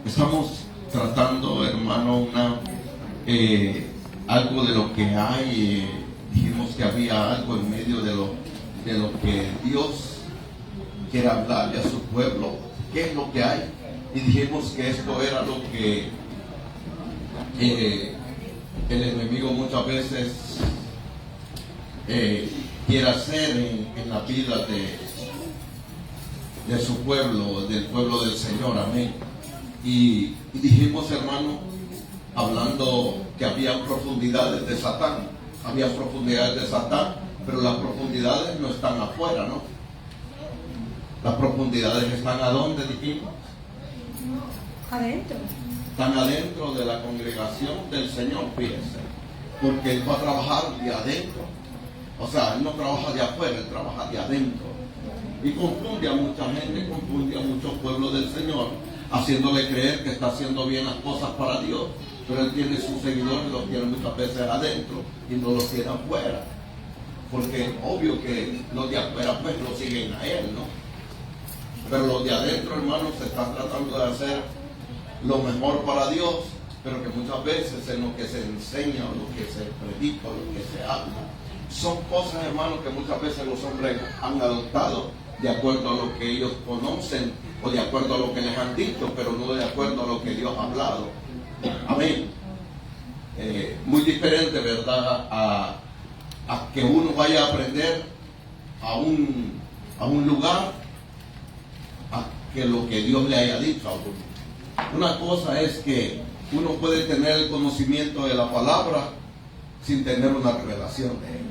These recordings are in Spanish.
Estamos tratando, hermano, algo de lo que hay. Dijimos que había algo en medio de lo que Dios quiere hablarle a su pueblo. ¿Qué es lo que hay? Y dijimos que esto era lo que el enemigo muchas veces quiere hacer en la vida de su pueblo, del pueblo del Señor. Amén. Y dijimos, hermano, hablando que había profundidades de Satán. Había profundidades de Satán, pero las profundidades no están afuera, ¿no? Las profundidades están ¿a dónde, dijimos? Adentro. Están adentro de la congregación del Señor, fíjense. Porque Él va a trabajar de adentro. O sea, Él no trabaja de afuera, Él trabaja de adentro. Y confunde a mucha gente, confunde a muchos pueblos del Señor, haciéndole creer que está haciendo bien las cosas para Dios. Pero Él tiene sus seguidores, los tiene muchas veces adentro y no los tiene afuera. Porque es obvio que los de afuera pues lo siguen a Él, ¿no? Pero los de adentro, hermanos, se están tratando de hacer lo mejor para Dios, pero que muchas veces en lo que se enseña, o lo que se predica, o lo que se habla, son cosas, hermanos, que muchas veces los hombres han adoptado de acuerdo a lo que ellos conocen o de acuerdo a lo que les han dicho, pero no de acuerdo a lo que Dios ha hablado. Amén. Muy diferente, ¿verdad? A que uno vaya a aprender a un lugar, a que lo que Dios le haya dicho a uno. Una cosa es que uno puede tener el conocimiento de la palabra sin tener una revelación de él.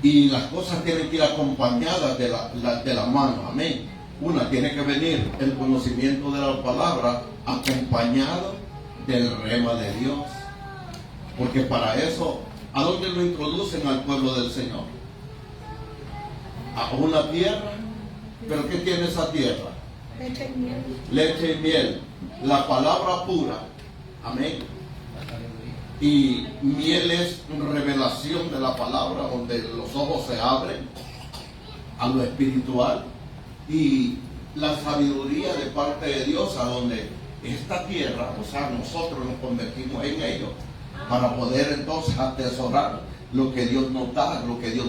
Y las cosas tienen que ir acompañadas de la mano. Amén. Una tiene que venir el conocimiento de la palabra acompañado del rema de Dios. Porque para eso, ¿a dónde lo introducen al pueblo del Señor? A una tierra. ¿Pero qué tiene esa tierra? Leche y miel. Leche y miel. La palabra pura. Amén. Y miel es una revelación de la palabra, donde los ojos se abren a lo espiritual. Y la sabiduría de parte de Dios, a donde esta tierra, o sea, nosotros nos convertimos en ello, para poder entonces atesorar lo que Dios nos da, lo que Dios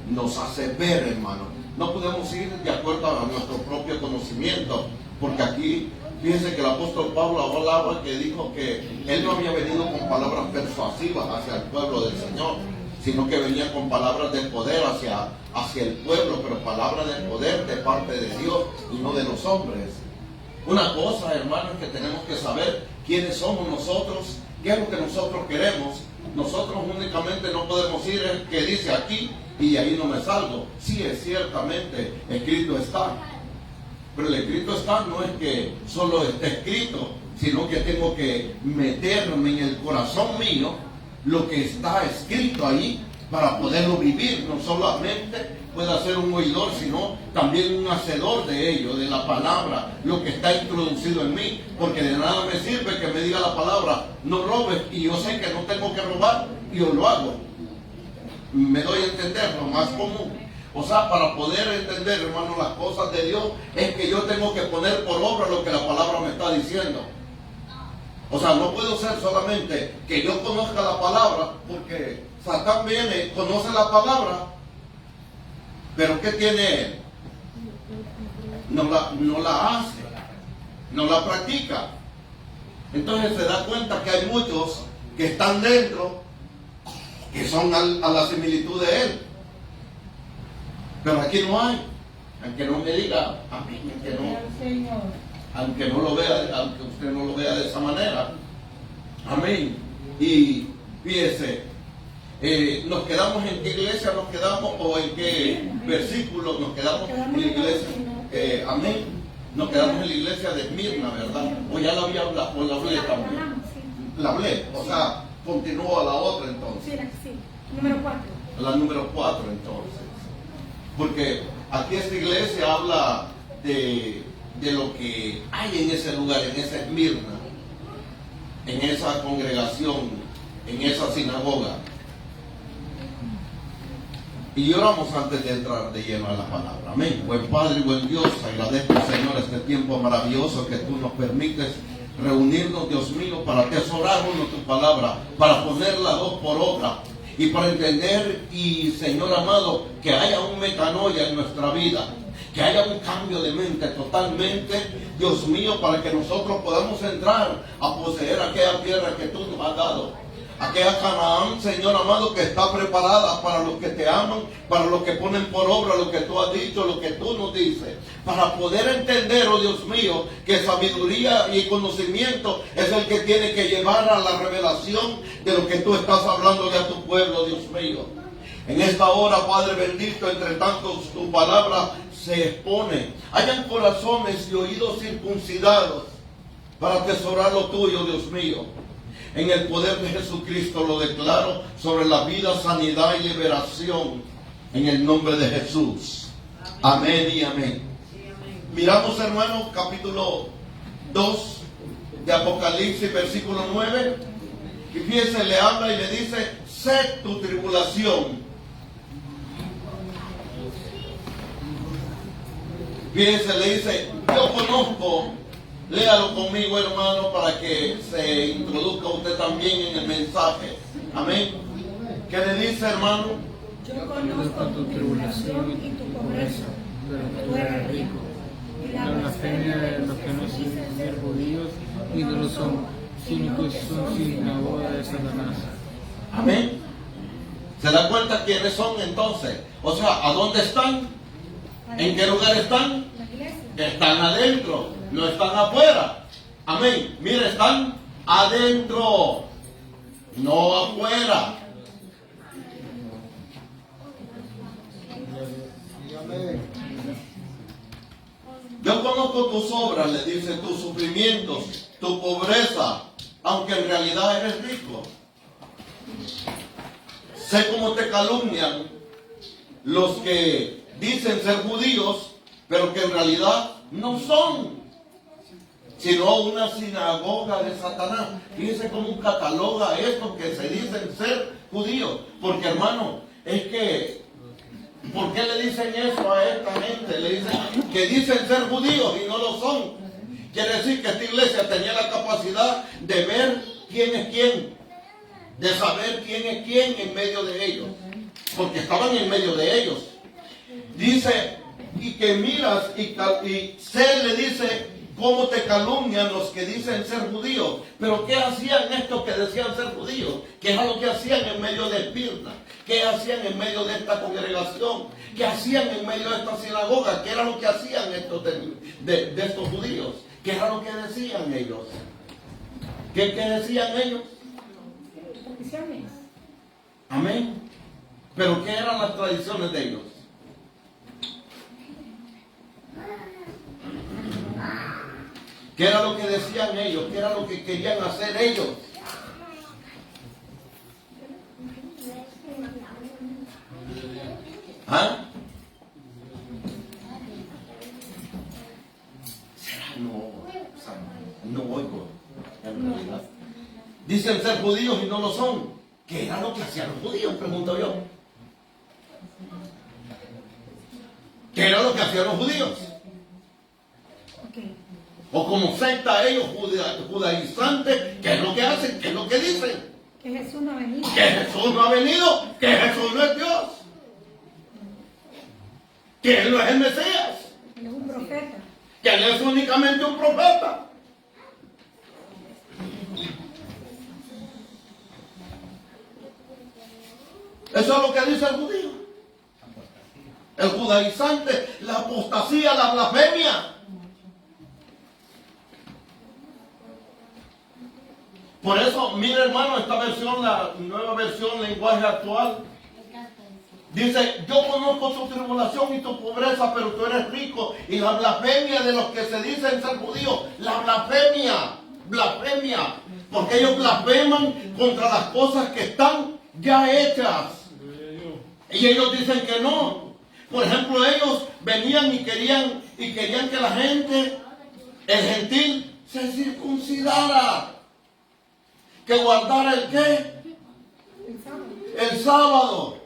nos hace ver, hermano. No podemos ir de acuerdo a nuestro propio conocimiento, porque aquí, fíjense que el apóstol Pablo hablaba, que dijo que él no había venido con palabras persuasivas hacia el pueblo del Señor, sino que venía con palabras de poder hacia el pueblo, pero palabras de poder de parte de Dios y no de los hombres. Una cosa, hermanos, que tenemos que saber quiénes somos nosotros, qué es lo que nosotros queremos. Nosotros únicamente no podemos ir el que dice aquí y ahí no me salgo. Sí, es ciertamente, escrito está. Pero el escrito está no es que solo esté escrito, sino que tengo que meterme en el corazón mío lo que está escrito ahí para poderlo vivir. No solamente pueda ser un oidor, sino también un hacedor de ello, de la palabra, lo que está introducido en mí. Porque de nada me sirve que me diga la palabra, no robes, y yo sé que no tengo que robar, y yo lo hago. Me doy a entender, lo más común. O sea, para poder entender, hermano, las cosas de Dios, es que yo tengo que poner por obra lo que la palabra me está diciendo. O sea, no puedo ser solamente que yo conozca la palabra, porque Satán viene, conoce la palabra, pero ¿qué tiene él? No la hace, no la practica. Entonces se da cuenta que hay muchos que están dentro, que son a la similitud de él. Pero aquí no hay, aunque no me diga, amén, aunque no lo vea, aunque usted no lo vea de esa manera. Amén. Y fíjese, nos quedamos en qué iglesia nos quedamos, o en qué versículo nos quedamos en la iglesia. Amén. Nos quedamos en la iglesia de Esmirna, ¿verdad? O ya la había hablado, o la hablé también. La hablé, o sea, continúo a la otra entonces. Sí, número 4. La número 4 entonces. Porque aquí esta iglesia habla de lo que hay en ese lugar, en esa Esmirna, en esa congregación, en esa sinagoga. Y oramos antes de entrar de lleno a la palabra. Amén. Buen Padre y buen Dios, agradezco, Señor, este tiempo maravilloso que tú nos permites reunirnos, Dios mío, para atesorar uno tu palabra, para ponerla dos por obra y para entender y, Señor amado, que haya un metanoia en nuestra vida, que haya un cambio de mente totalmente, Dios mío, para que nosotros podamos entrar a poseer aquella tierra que tú nos has dado. Aquella Canaán, Señor amado, que está preparada para los que te aman, para los que ponen por obra lo que tú has dicho, lo que tú nos dices, para poder entender, oh Dios mío, que sabiduría y conocimiento es el que tiene que llevar a la revelación de lo que tú estás hablando a tu pueblo, Dios mío. En esta hora, Padre bendito, entre tanto tu palabra se expone. Hayan corazones y oídos circuncidados para atesorar lo tuyo, Dios mío. En el poder de Jesucristo lo declaro sobre la vida, sanidad y liberación. En el nombre de Jesús. Amén y amén. Miramos, hermanos, capítulo 2 de Apocalipsis, versículo 9. Y fíjense, le habla y le dice: sé tu tribulación. Fíjense, le dice: yo conozco. Léalo conmigo, hermano, para que se introduzca usted también en el mensaje. Amén. ¿Qué le dice, hermano? Yo conozco tu tribulación y tu pobreza, pero tú eres rico. Y la blasfemia de los que no dicen ser judíos y no lo son, sino que son sinagoga de Satanás. Amén. ¿Se da cuenta quiénes son entonces? O sea, ¿a dónde están? ¿En qué lugar están? Están adentro, no están afuera. Amén. Mira, están adentro, no afuera. Yo conozco tus obras, le dice, tus sufrimientos, tu pobreza, aunque en realidad eres rico. Sé cómo te calumnian los que dicen ser judíos, pero que en realidad no son, sino una sinagoga de Satanás. Fíjense cómo cataloga a estos que se dicen ser judíos. Porque, hermano, es que, ¿por qué le dicen eso a esta gente? Le dicen que dicen ser judíos y no lo son. Quiere decir que esta iglesia tenía la capacidad de ver quién es quién, de saber quién es quién en medio de ellos, porque estaban en medio de ellos. Dice, y que miras y se le dice cómo te calumnian los que dicen ser judíos. Pero ¿qué hacían estos que decían ser judíos? ¿Qué era lo que hacían en medio de Esmirna? ¿Qué hacían en medio de esta congregación? ¿Qué hacían en medio de esta sinagoga? ¿Qué era lo que hacían estos de estos judíos? ¿Qué era lo que decían ellos? ¿Qué decían ellos? Amén. ¿Pero qué eran las tradiciones de ellos? ¿Qué era lo que decían ellos? ¿Qué era lo que querían hacer ellos? ¿Ah? No oigo, en realidad. Dicen ser judíos y no lo son. ¿Qué era lo que hacían los judíos? Pregunto yo. ¿Qué era lo que hacían los judíos? O como secta ellos, judaizantes, ¿qué es lo que hacen? ¿Qué es lo que dicen? Que Jesús no ha venido. Que Jesús no ha venido, que Jesús no es Dios, que Él no es el Mesías, Él es un profeta. que Él es únicamente un profeta. Eso es lo que dice el judío. El judaizante, la apostasía, la blasfemia. Por eso, mire hermano, esta versión, la nueva versión, lenguaje actual, dice, yo conozco tu tribulación y tu pobreza, pero tú eres rico. Y la blasfemia de los que se dicen ser judíos, la blasfemia, porque ellos blasfeman contra las cosas que están ya hechas. Y ellos dicen que no. Por ejemplo, ellos venían y querían que la gente, el gentil, se circuncidara. Que guardara el qué? El sábado.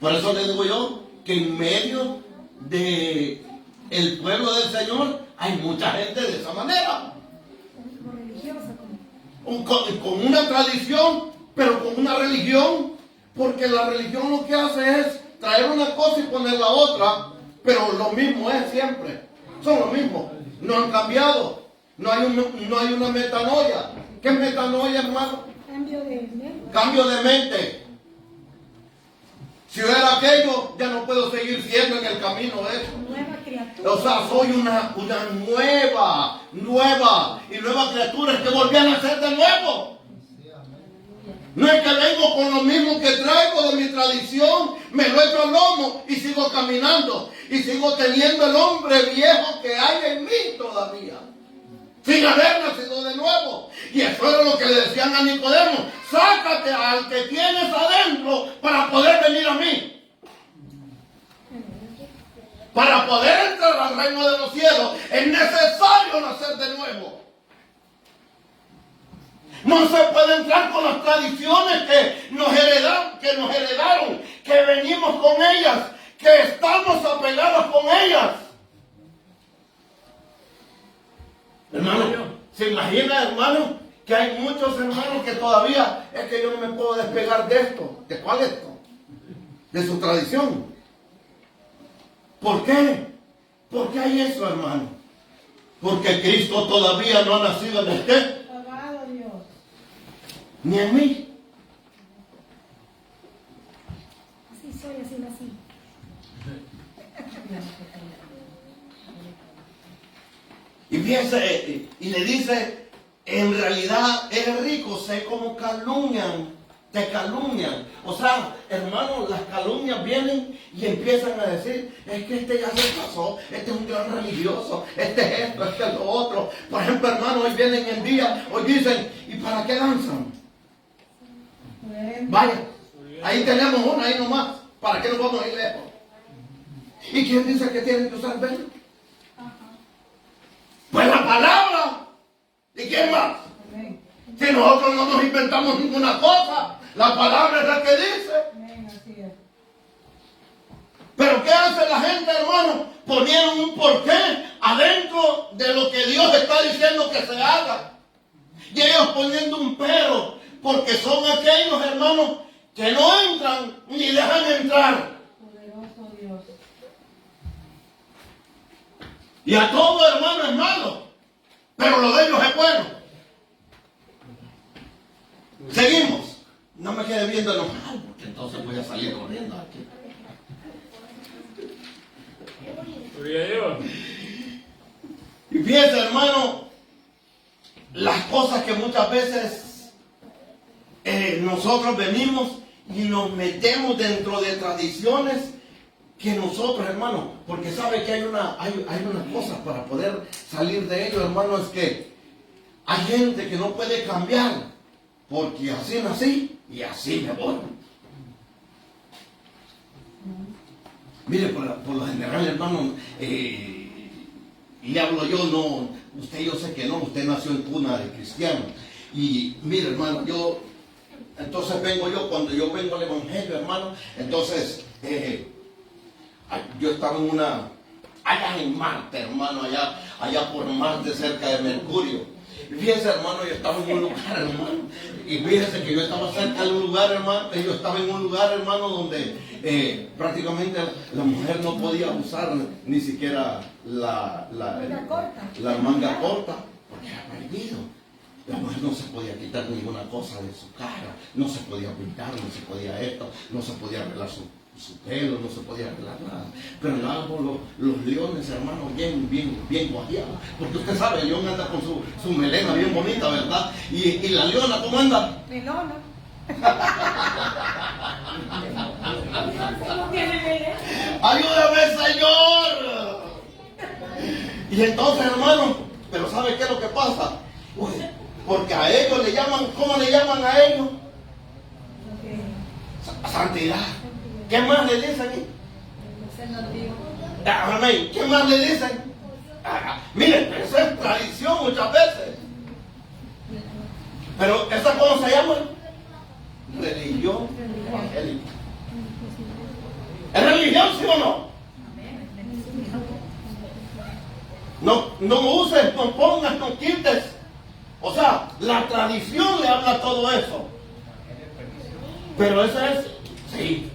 Por eso le digo yo que en medio de el pueblo del Señor hay mucha gente de esa manera. Con una tradición, pero con una religión, porque la religión lo que hace es traer una cosa y poner la otra, pero lo mismo es siempre. Son lo mismo. No han cambiado. No hay una metanoia. ¿Qué es metanoia, hermano? Cambio de mente. Cambio de mente. Si yo era aquello, ya no puedo seguir siendo en el camino eso. Nueva criatura. O sea, soy una nueva criatura, es que volví a nacer de nuevo. No es que vengo con lo mismo que traigo de mi tradición, me lo echo al lomo y sigo caminando. Y sigo teniendo el hombre viejo que hay en mí todavía, sin haber nacido de nuevo. Y eso era lo que le decían a Nicodemo: sácate al que tienes adentro para poder venir a mí. Para poder entrar al reino de los cielos es necesario nacer de nuevo. No se puede entrar con las tradiciones que nos heredaron, que venimos con ellas, que estamos apegados con ellas. Hermano, ¿se imagina, hermano, que hay muchos hermanos que todavía es que yo no me puedo despegar de esto? ¿De cuál esto? De su tradición. ¿Por qué? ¿Por qué hay eso, hermano? Porque Cristo todavía no ha nacido en usted. Alabado Dios. Ni en mí. Así soy, así nací. Y fíjense, y le dice, en realidad eres rico, sé cómo te calumnian. O sea, hermano, las calumnias vienen y empiezan a decir, es que este ya se casó, este es un gran religioso, este es esto, este es lo otro. Por ejemplo, hermano, hoy vienen en día, hoy dicen, ¿y para qué danzan? Vaya, ahí tenemos una, ahí nomás. ¿Para qué nos vamos a ir lejos? ¿Y quién dice que tienen que usar velo? Pues la palabra. ¿Y quién más? Si nosotros no nos inventamos ninguna cosa, la palabra es la que dice. Pero ¿qué hace la gente, hermano? Ponieron un porqué adentro de lo que Dios está diciendo que se haga. Y ellos poniendo un pero, porque son aquellos, hermanos, que no entran ni dejan entrar. Poderoso Dios. Y a todo, hermano, es malo, pero lo de ellos es bueno. Seguimos. No me quede viendo lo mal, porque entonces voy a salir corriendo aquí. Y fíjense, hermano, las cosas que muchas veces nosotros venimos y nos metemos dentro de tradiciones que nosotros, hermano, porque sabe que hay una cosa para poder salir de ello, hermano, es que hay gente que no puede cambiar, porque así nací y así me voy. Mire, por lo general, hermano, y hablo yo, no, usted yo sé que no, usted nació en cuna de cristiano. Y mire, hermano, entonces vengo yo, cuando yo vengo al Evangelio, hermano, entonces, yo estaba allá en Marte, hermano, allá por Marte, cerca de Mercurio. Y fíjense, hermano, yo estaba en un lugar, hermano, y fíjense que yo estaba cerca de un lugar, hermano, yo estaba en un lugar, hermano, donde prácticamente la mujer no podía usar ni siquiera la manga corta, porque era prohibido. La mujer no se podía quitar ninguna cosa de su cara, no se podía pintar, no se podía esto, no se podía arreglar su pelo, no se podía arreglar nada. Pero el árbol, los leones, hermano, bien guajeados. Porque usted sabe, el león anda con su melena bien bonita, ¿verdad? Y la leona, ¿cómo anda? Melona. ¡Ayúdame, Señor! Y entonces, hermano, pero ¿sabe qué es lo que pasa? Uy, porque a ellos le llaman, ¿cómo le llaman a ellos? Santidad. ¿Qué más le dicen? Amén. ¿Qué más le dicen? Miren, eso es tradición muchas veces. Pero ¿esa cómo se llama? Religión evangélica. no uses, no pongas, no quites. O sea, la tradición le habla todo eso. Pero eso es, sí.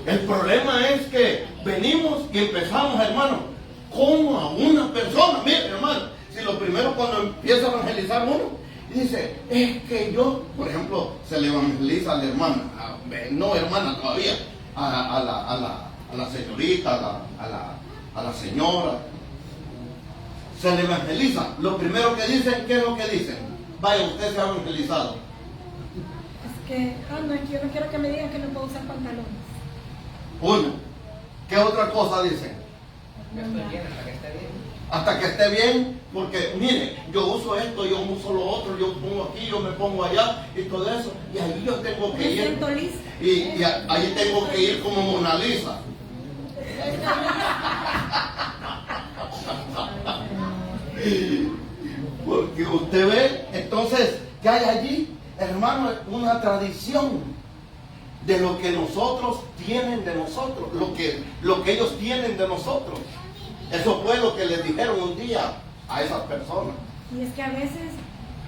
El problema es que venimos y empezamos, hermano, como a una persona. Mire, hermano, si lo primero cuando empieza a evangelizar uno, dice, es que yo, por ejemplo, se le evangeliza a la hermana, no hermana todavía, a la señorita, a la señora, se le evangeliza. Lo primero que dicen, ¿qué es lo que dicen? Vaya, usted se ha evangelizado. Es que, no, es que yo no quiero que me digan que no puedo usar pantalones. Uno. ¿Qué otra cosa dicen? Hasta que esté bien, porque mire, yo uso esto, yo uso lo otro, yo pongo aquí, yo me pongo allá y todo eso, y ahí yo tengo que Me ir. siento lista. Y ahí tengo que ir como Mona Lisa. Porque usted ve, entonces, ¿qué hay allí? Hermano, una tradición de lo que nosotros tienen de nosotros, lo que ellos tienen de nosotros. Eso fue lo que les dijeron un día a esas personas. Y es que a veces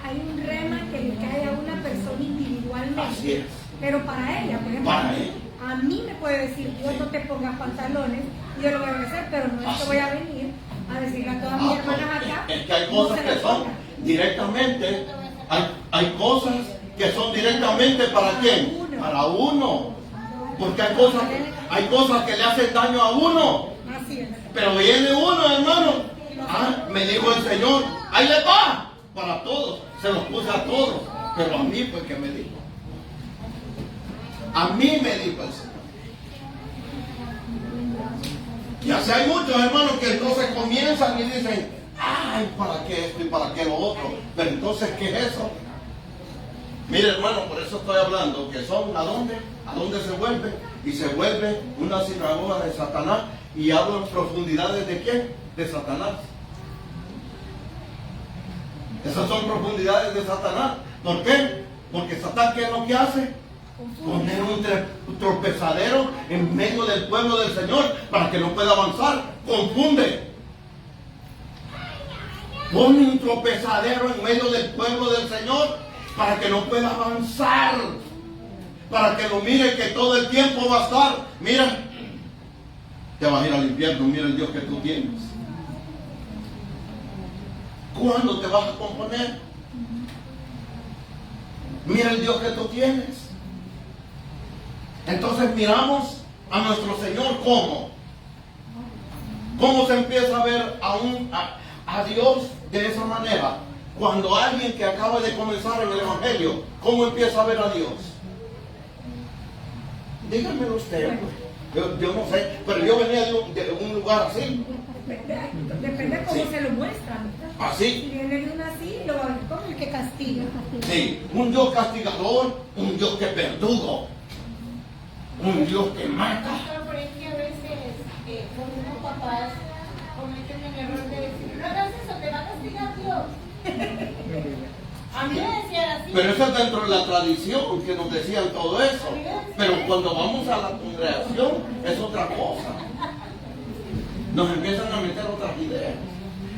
hay un rema que le cae a una persona individualmente. Así es. Pero para ella, por ejemplo, Para ella. a mí me puede decir, Dios no te pongas pantalones, y yo lo voy a obedecer, pero no es que voy a venir a decirle a todas mis hermanas acá. Es que hay no cosas se que lo son pongan. directamente, hay cosas que son directamente ¿para quién? Para uno. Porque hay cosas que le hacen daño a uno. Así es. Pero viene uno, hermano. Me dijo el Señor, ahí le va. Para todos. Se los puse a todos. Pero a mí fue que me dijo. A mí me dijo el Señor. Y así hay muchos hermanos que entonces comienzan y dicen, ay, ¿para qué esto y para qué lo otro? Pero entonces, ¿qué es eso? Mire, hermano, por eso estoy hablando, que son ¿a dónde? ¿A dónde se vuelve? Y se vuelve una sinagoga de Satanás. Y hablan profundidades de quién? De Satanás. Esas son profundidades de Satanás. ¿Por qué? Porque Satanás, ¿qué es lo que hace? Poner un tropezadero en medio del pueblo del Señor para que no pueda avanzar. Confunde. Pone un tropezadero en medio del pueblo del Señor para que no pueda avanzar. Para que lo mire que todo el tiempo va a estar. Mira, te vas a ir al infierno. Mira el Dios que tú tienes. ¿Cuándo te vas a componer? Mira el Dios que tú tienes. Entonces miramos a nuestro Señor ¿cómo? ¿Cómo se empieza a ver a Dios de esa manera? Cuando alguien que acaba de comenzar en el Evangelio, ¿cómo empieza a ver a Dios? Díganmelo usted. Yo no sé, pero yo venía de un lugar así. Depende de cómo Sí. se lo muestran. Así. Si viene de uno así, lo va a ver como el que castiga. Sí, un Dios castigador, un Dios que verdugo, un Dios que mata. Pero por eso que a veces los papás cometen el error de decir, no hagas eso, te va a castigar Dios. A mí me decían así. Pero eso es dentro de la tradición que nos decían todo eso. Pero cuando vamos a la congregación es otra cosa. Nos empiezan a meter otras ideas.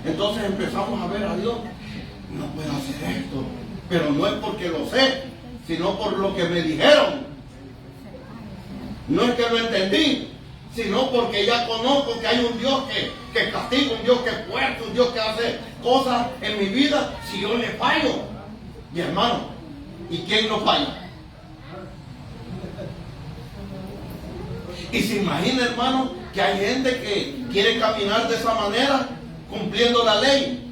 Entonces empezamos a ver a Dios. No puedo hacer esto. Pero no es porque lo sé, sino por lo que me dijeron. No es que lo entendí, sino porque ya conozco que hay un Dios que castiga, un Dios que es fuerte, un Dios que hace cosas en mi vida si yo le fallo. Mi hermano, ¿y quién no falla? Y se imagina, hermano, que hay gente que quiere caminar de esa manera, cumpliendo la ley.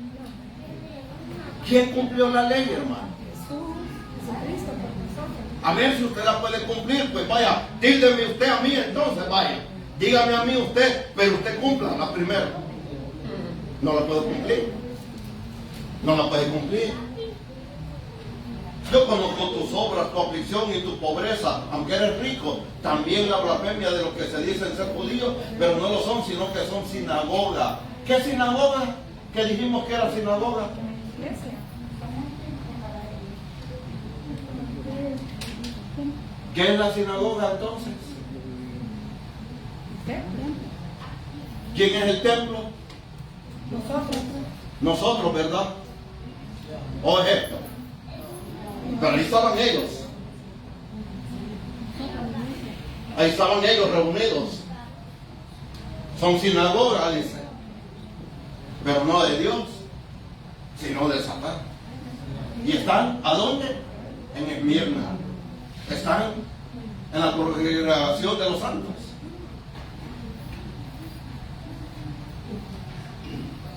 ¿Quién cumplió la ley, hermano? Jesucristo por nosotros. A ver si usted la puede cumplir, pues vaya, dígame usted a mí entonces, vaya. Dígame a mí usted, pero usted cumpla la primera. No la puede cumplir. No la puede cumplir. Yo conozco tus obras, tu aflicción y tu pobreza, aunque eres rico, también la blasfemia de los que se dicen ser judíos, pero no lo son, sino que son sinagoga. ¿Qué es sinagoga? ¿Qué dijimos que era sinagoga? Iglesia. ¿Qué es la sinagoga entonces? ¿Qué? ¿Quién es el templo? Nosotros, ¿verdad? O Egipto. Pero ahí estaban ellos. Ahí estaban ellos reunidos. Son sinagoga, dice. Pero no de Dios, sino de Satán. ¿Y están a dónde? En Esmirna. Están en la congregación de los santos.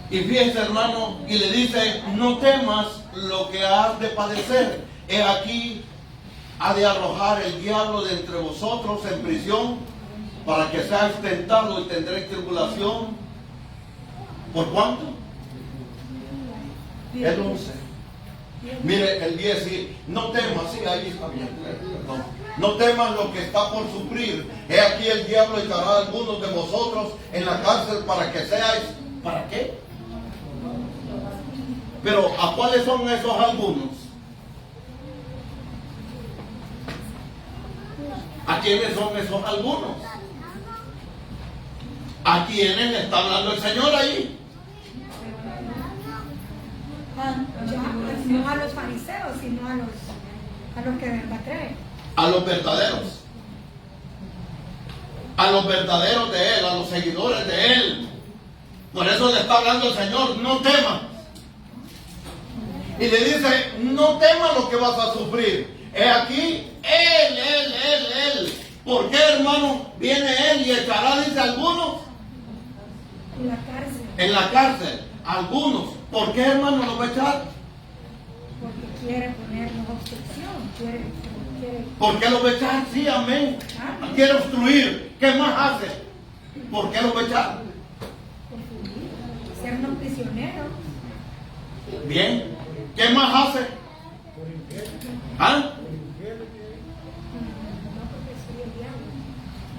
Y fíjese, hermano, y le dice: no temas lo que has de padecer. He aquí, ha de arrojar el diablo de entre vosotros en prisión, para que seáis tentados y tendréis tribulación. ¿Por cuánto? El 11. Mire, el 10, sí, no temas, sí, ahí está bien, perdón. No temas lo que está por sufrir. He aquí el diablo echará a algunos de vosotros en la cárcel para que seáis, ¿para qué? Pero ¿a cuáles son esos algunos? ¿A quiénes son esos algunos? ¿A quiénes le está hablando el Señor ahí? No a los fariseos, sino a los que de verdad creen. A los verdaderos. A los verdaderos de Él, a los seguidores de Él. Por eso le está hablando el Señor: no temas. Y le dice: no temas lo que vas a sufrir. He aquí, Él. ¿Por qué, hermano? Viene Él y echará, dice, algunos En la cárcel. en la cárcel. Algunos. ¿Por qué, hermano, lo va a echar? Porque quiere ponernos obstrucción. Quiere. ¿Por qué lo va a echar? Sí, amén. Quiere obstruir. ¿Qué más hace? ¿Por qué lo va a echar? Hacernos prisioneros. Bien. ¿Qué más hace? ¿Ah?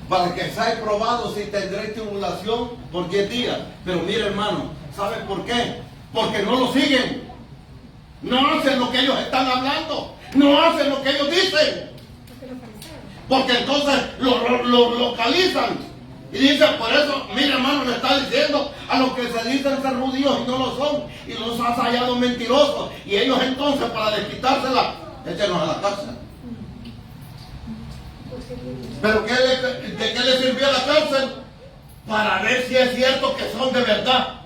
Para que seáis probados y tendréis tribulación por 10 días. Pero mire, hermano, ¿sabe por qué? Porque no lo siguen. No hacen lo que ellos están hablando. No hacen lo que ellos dicen. Porque entonces lo localizan. Y dicen: por eso, mire, hermano, le está diciendo a los que se dicen ser judíos y no lo son, y los has hallado mentirosos. Y ellos entonces, para desquitársela, échenos a la cárcel. ¿Pero de qué le sirvió la cárcel? Para ver si es cierto que son de verdad.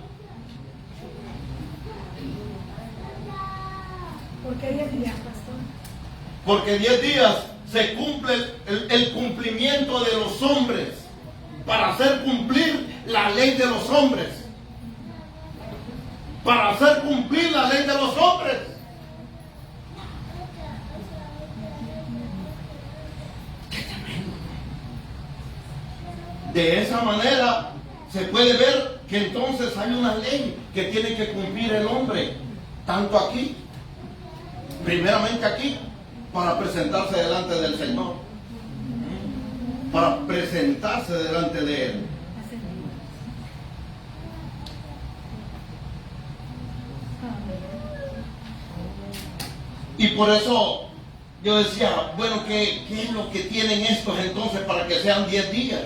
¿Por qué 10 días, pastor? Porque 10 días se cumple el cumplimiento de los hombres, para hacer cumplir la ley de los hombres. Para hacer cumplir la ley de los hombres. De esa manera se puede ver que entonces hay una ley que tiene que cumplir el hombre, tanto aquí, primeramente aquí, para presentarse delante del Señor, para presentarse delante de Él. Y por eso yo decía: bueno, ¿qué es lo que tienen estos entonces para que sean 10 días?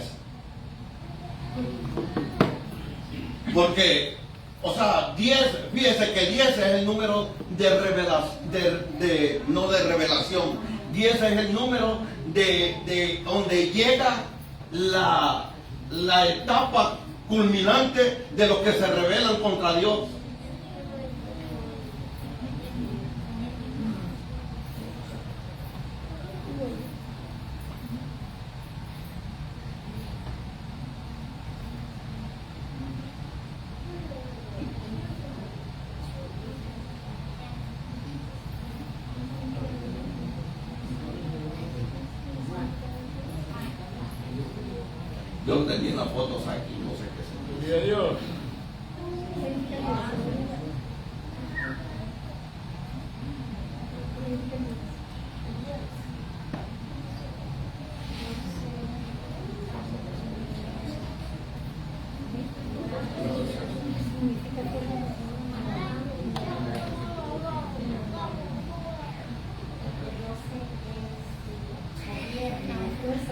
Porque, o sea, 10, fíjese que 10 es el número de revelación, no de revelación. 10 es el número de donde llega la etapa culminante de los que se rebelan contra Dios. Yo tenía las fotos aquí, no sé qué. Gloria a Dios.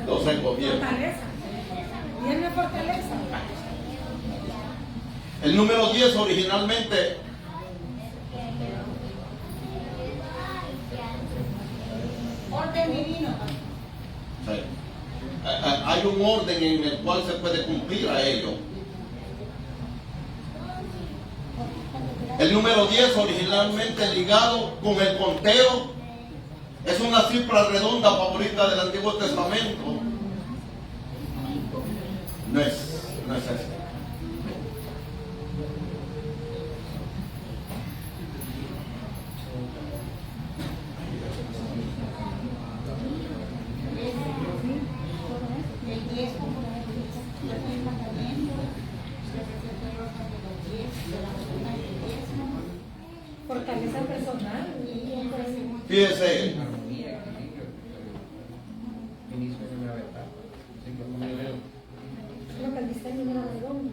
Entonces el gobierno. Fortaleza. Viene fortaleza. El número 10 originalmente Orden divino. sí, hay un orden en el cual se puede cumplir a ello. El número 10 originalmente ligado con el conteo es una cifra redonda favorita del Antiguo Testamento. No es eso. El 10 como los mandamientos, Fortaleza personal. Fíjese, Creo que el diseño era redondo.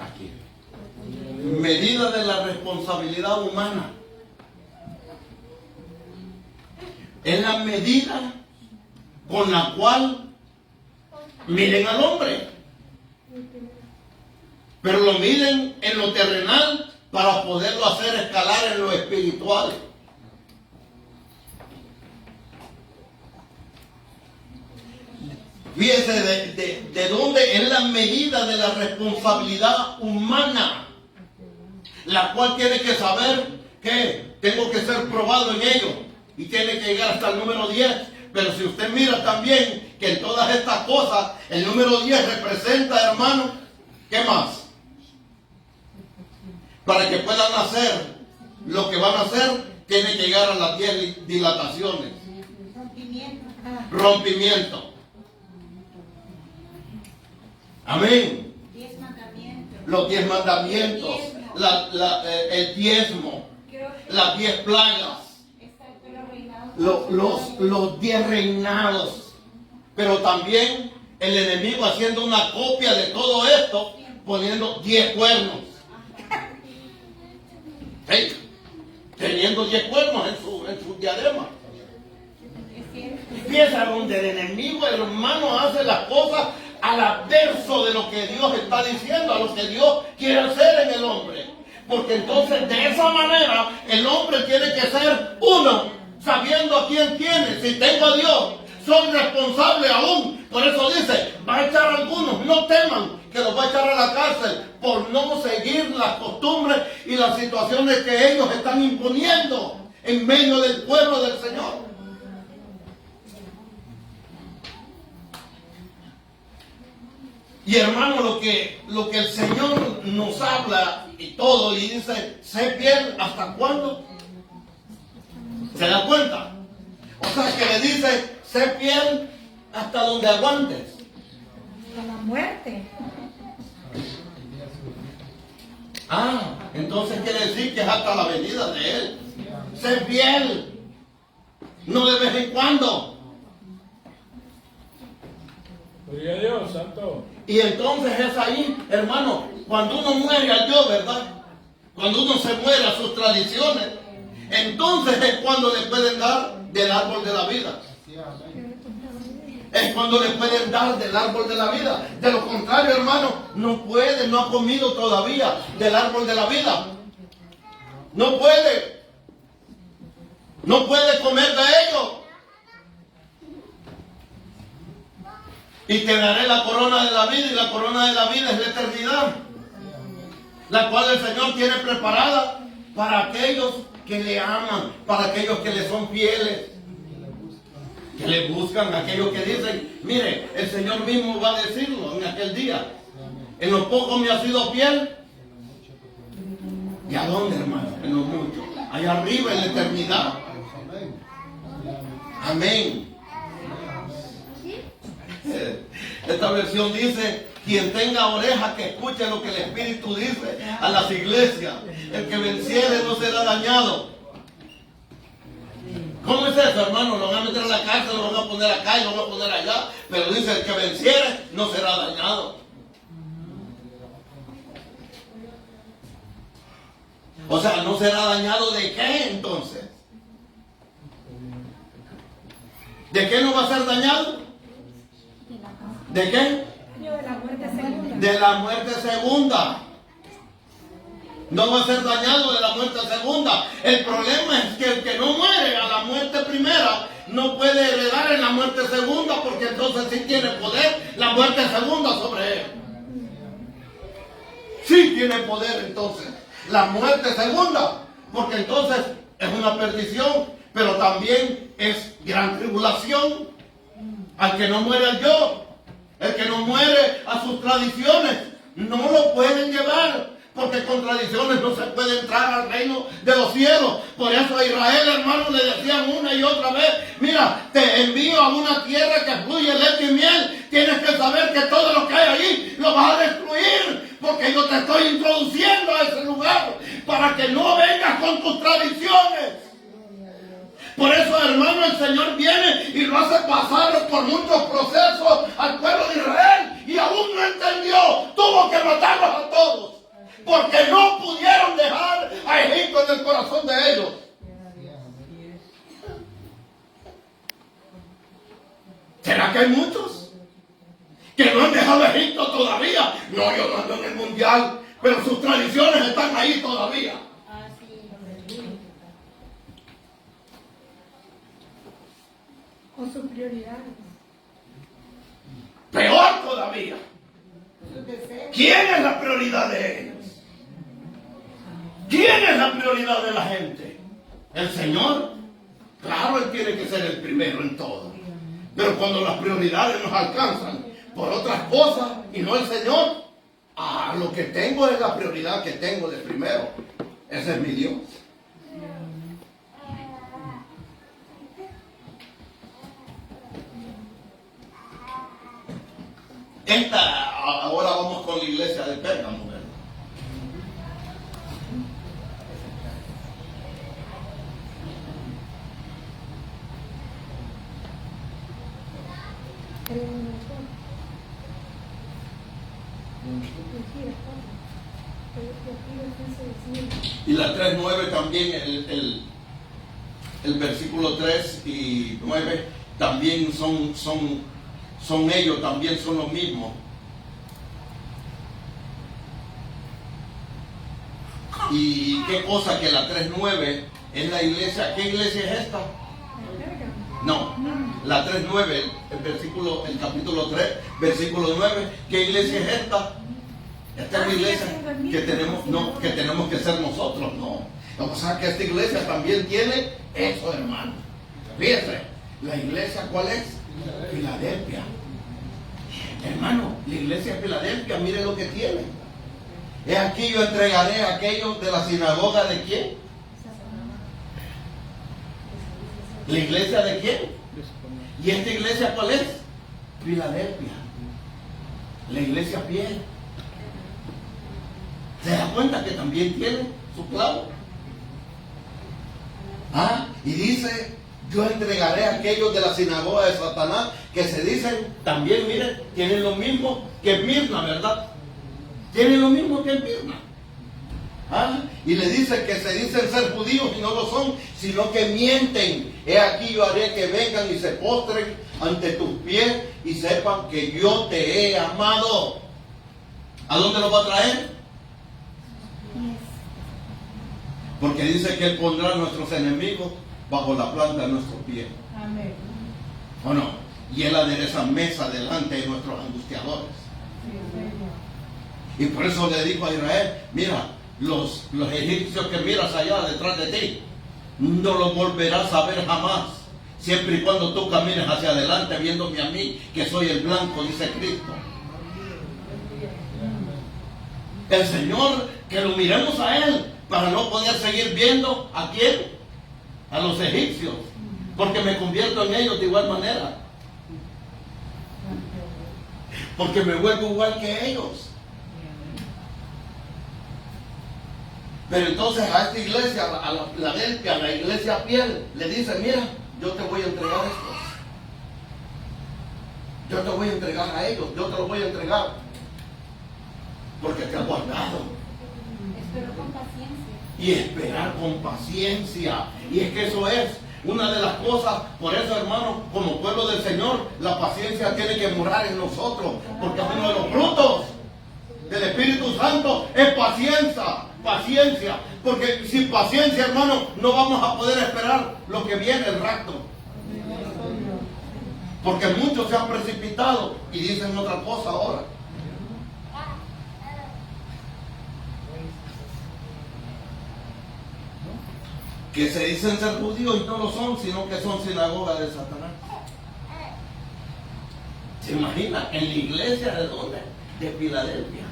aquí, medida de la responsabilidad humana. Es la medida con la cual miden al hombre. Pero lo miden en lo terrenal para poderlo hacer escalar en lo espiritual. Fíjese de dónde es la medida de la responsabilidad humana, la cual tiene que saber que tengo que ser probado en ello y tiene que llegar hasta el número 10. Pero si usted mira también que en todas estas cosas el número 10 representa, hermano, ¿qué más? Para que puedan hacer lo que van a hacer, tiene que llegar a las 10 dilataciones. Rompimiento. Amén. 10 mandamientos. Los 10 mandamientos, el diezmo, las 10 plagas, los 10 reinados. Pero también el enemigo haciendo una copia de todo esto, poniendo 10 cuernos. ¿Sí? Teniendo 10 cuernos en su diadema. Empieza donde el enemigo, hermano, hace las cosas al adverso de lo que Dios está diciendo, a lo que Dios quiere hacer en el hombre. Porque entonces de esa manera el hombre tiene que ser uno, sabiendo a quién tiene. Si tengo a Dios, soy responsable aún. Por eso dice, va a echar a algunos, no teman que los va a echar a la cárcel por no seguir las costumbres y las situaciones que ellos están imponiendo en medio del pueblo del Señor. Y hermano, lo que el Señor nos habla y todo, y dice, sé fiel hasta cuándo. ¿Se da cuenta? O sea que le dice, sé fiel hasta donde aguantes. A la muerte. Entonces quiere decir que es hasta la venida de Él. Sé fiel. No de vez en cuando. Gloria a Dios, santo. Y entonces es ahí, hermano, cuando uno muere al yo, ¿verdad? Cuando uno se muere a sus tradiciones, entonces es cuando le pueden dar del árbol de la vida. Es cuando le pueden dar del árbol de la vida. De lo contrario, hermano, no puede, no ha comido todavía del árbol de la vida. No puede. No puede comer de ello. Y te daré la corona de la vida, y la corona de la vida es la eternidad, la cual el Señor tiene preparada para aquellos que le aman, para aquellos que le son fieles, que le buscan, aquellos que dicen, mire, el Señor mismo va a decirlo en aquel día, en lo poco me ha sido fiel. ¿Y a dónde, hermano? En lo mucho, allá arriba en la eternidad. Amén. Esta versión dice, quien tenga oreja que escuche lo que el Espíritu dice a las iglesias. El que venciere no será dañado. ¿Cómo es eso, hermano? Lo van a meter a la cárcel, lo van a poner acá y lo van a poner allá. Pero dice, el que venciere no será dañado. O sea, ¿no será dañado de qué entonces? ¿De qué no va a ser dañado? ¿De qué? De la muerte segunda. De la muerte segunda. No va a ser dañado de la muerte segunda. El problema es que el que no muere a la muerte primera no puede heredar en la muerte segunda, porque entonces sí tiene poder la muerte segunda sobre él. Sí tiene poder entonces la muerte segunda, porque entonces es una perdición, pero también es gran tribulación. Al que no muere al yo, el que no muere a sus tradiciones, no lo pueden llevar, porque con tradiciones no se puede entrar al reino de los cielos. Por eso a Israel, hermanos, le decían una y otra vez: mira, te envío a una tierra que fluye leche y miel. Tienes que saber que todo lo que hay allí lo vas a destruir, porque yo te estoy introduciendo a ese lugar para que no vengas con tus tradiciones. Por eso, hermano, el Señor viene y lo hace pasar por muchos procesos al pueblo de Israel, y aún no entendió. Tuvo que matarlos a todos, porque no pudieron dejar a Egipto en el corazón de ellos. ¿Será que hay muchos que no han dejado a Egipto todavía? No, yo no ando en el mundial, pero sus tradiciones están ahí todavía. O sus prioridades. Peor todavía. ¿Quién es la prioridad de ellos? ¿Quién es la prioridad de la gente? ¿El Señor? Claro, Él tiene que ser el primero en todo. Pero cuando las prioridades nos alcanzan por otras cosas y no el Señor, lo que tengo es la prioridad que tengo de primero. Ese es mi Dios. Ahora vamos con la iglesia de Pérgamo, ¿verdad? Y la 3:9 también, el versículo 3 y 9 también son ellos, también son lo mismo. Y qué cosa que la 3:9 es la iglesia. ¿Qué iglesia es esta? No, la 3:9, el capítulo 3, versículo 9. ¿Qué iglesia es esta? Esta es la iglesia que tenemos que ser nosotros, no. O sea que esta iglesia también tiene eso, hermano. Fíjense, la iglesia, ¿cuál es? Filadelfia. Hermano, la iglesia de Filadelfia, mire lo que tiene. He aquí yo entregaré a aquellos de la sinagoga de quién. ¿La iglesia de quién? ¿Y esta iglesia cuál es? Filadelfia. La iglesia fiel. ¿Se da cuenta que también tiene su clavo? Y dice: yo entregaré a aquellos de la sinagoga de Satanás, que se dicen, también miren, tienen lo mismo que Mirna, ¿verdad? Tienen lo mismo que Mirna. Y le dice que se dicen ser judíos y no lo son, sino que mienten. He aquí yo haré que vengan y se postren ante tus pies y sepan que yo te he amado. ¿A dónde los va a traer? Porque dice que Él pondrá a nuestros enemigos bajo la planta de nuestros pies. Amén. ¿O no? Y Él adereza mesa delante de nuestros angustiadores. Y por eso le dijo a Israel: mira, los egipcios que miras allá detrás de ti, no los volverás a ver jamás, siempre y cuando tú camines hacia adelante viéndome a mí, que soy el blanco, dice Cristo. El Señor, que lo miremos a Él, para no poder seguir viendo ¿a quién? A los egipcios, porque me convierto en ellos de igual manera, porque me vuelvo igual que ellos. Pero entonces a esta iglesia, a la Filadelfia, a la iglesia fiel, le dice: mira, yo te voy a entregar estos, yo te voy a entregar a ellos, yo te los voy a entregar, porque te he guardado. Espero con paciencia. y esperar con paciencia. Y es que eso es una de las cosas. Por eso, hermano, como pueblo del Señor, la paciencia tiene que morar en nosotros, porque es uno de los frutos del Espíritu Santo, es paciencia, porque sin paciencia, hermano, no vamos a poder esperar lo que viene, el rapto. Porque muchos se han precipitado y dicen otra cosa ahora. Que se dicen ser judíos y no lo son, sino que son sinagoga de Satanás. ¿Se imagina? En la iglesia de dónde? De Filadelfia.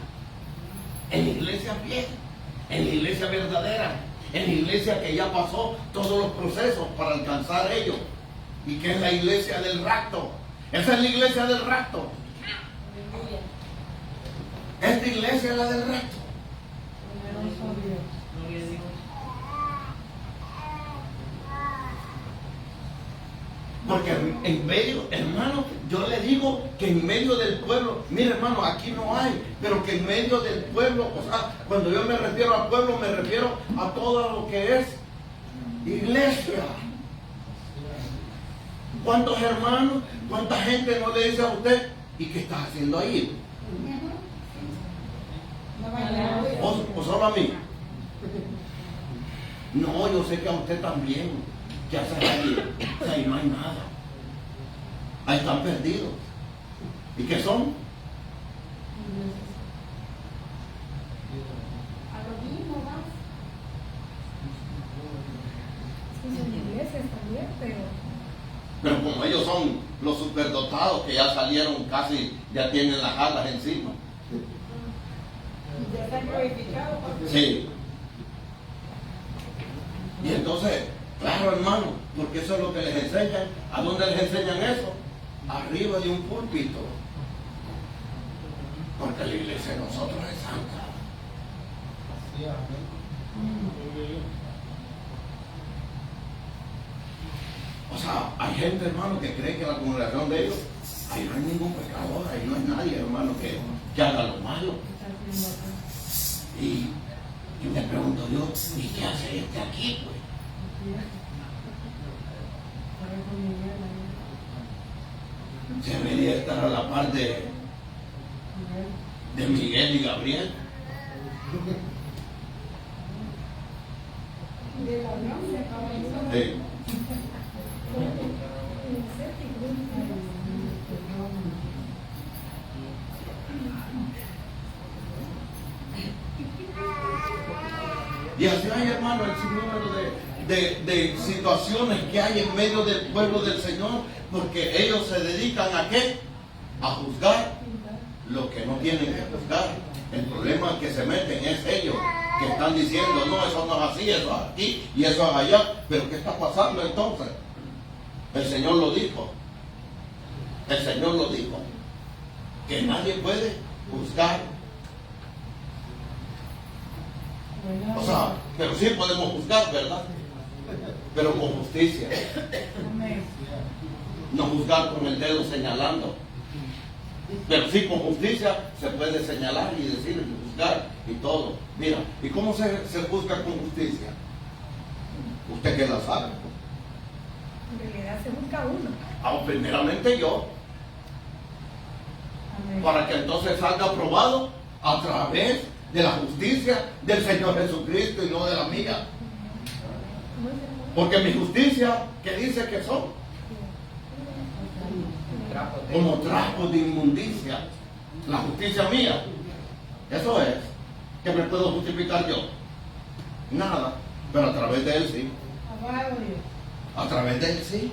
En la iglesia vieja, en la iglesia verdadera, en la iglesia que ya pasó todos los procesos para alcanzar ello. Y que es la iglesia del rapto. Esa es la iglesia del rapto. Esta iglesia es la del rapto. Porque en medio, hermano, yo le digo que en medio del pueblo, mire hermano, aquí no hay, pero que en medio del pueblo, o sea, cuando yo me refiero al pueblo, me refiero a todo lo que es iglesia. ¿Cuántos hermanos, cuánta gente no le dice a usted, ¿y qué estás haciendo ahí? ¿O solo a mí? No, yo sé que a usted también. ¿Qué haces ahí? O sea, ahí no hay nada. Ahí están perdidos. ¿Y qué son? A lo mismo vas. Sí, son iglesias también, Pero como ellos son los superdotados que ya salieron casi, ya tienen las alas encima. Ya están glorificados. Sí. Y entonces, claro hermano, porque eso es lo que les enseñan. ¿A dónde les enseñan eso? Arriba de un púlpito. Porque la iglesia de nosotros es santa. O sea, hay gente, hermano, que cree que en la congregación de ellos, ahí no hay ningún pecador, ahí no hay nadie, hermano, que haga lo malo. Y yo me pregunto yo, ¿y qué hace este aquí, pues? Se debería estar a la par de Miguel y Gabriel. Sí. Y así hay, hermano, el sinnúmero de situaciones que hay en medio del pueblo del Señor, porque ellos se dedican ¿a qué? A juzgar lo que no tienen que juzgar. El problema en que se meten es ellos, que están diciendo, no, eso no es así, eso es aquí y eso es allá. Pero ¿qué está pasando entonces? El Señor lo dijo. El Señor lo dijo. Que nadie puede juzgar. O sea, pero sí podemos juzgar, ¿verdad? Pero con justicia. No juzgar con el dedo señalando. Pero sí con justicia se puede señalar y decir y juzgar y todo. Mira, ¿y cómo se juzga con justicia? Usted que la sabe. En realidad se busca uno. Primeramente yo. Para que entonces salga aprobado a través de la justicia del Señor Jesucristo y no de la mía. Porque mi justicia, ¿qué dice que son? Como trapos de inmundicia. La justicia mía, eso es. ¿Qué me puedo justificar yo? Nada, pero a través de Él sí. A través de Él sí.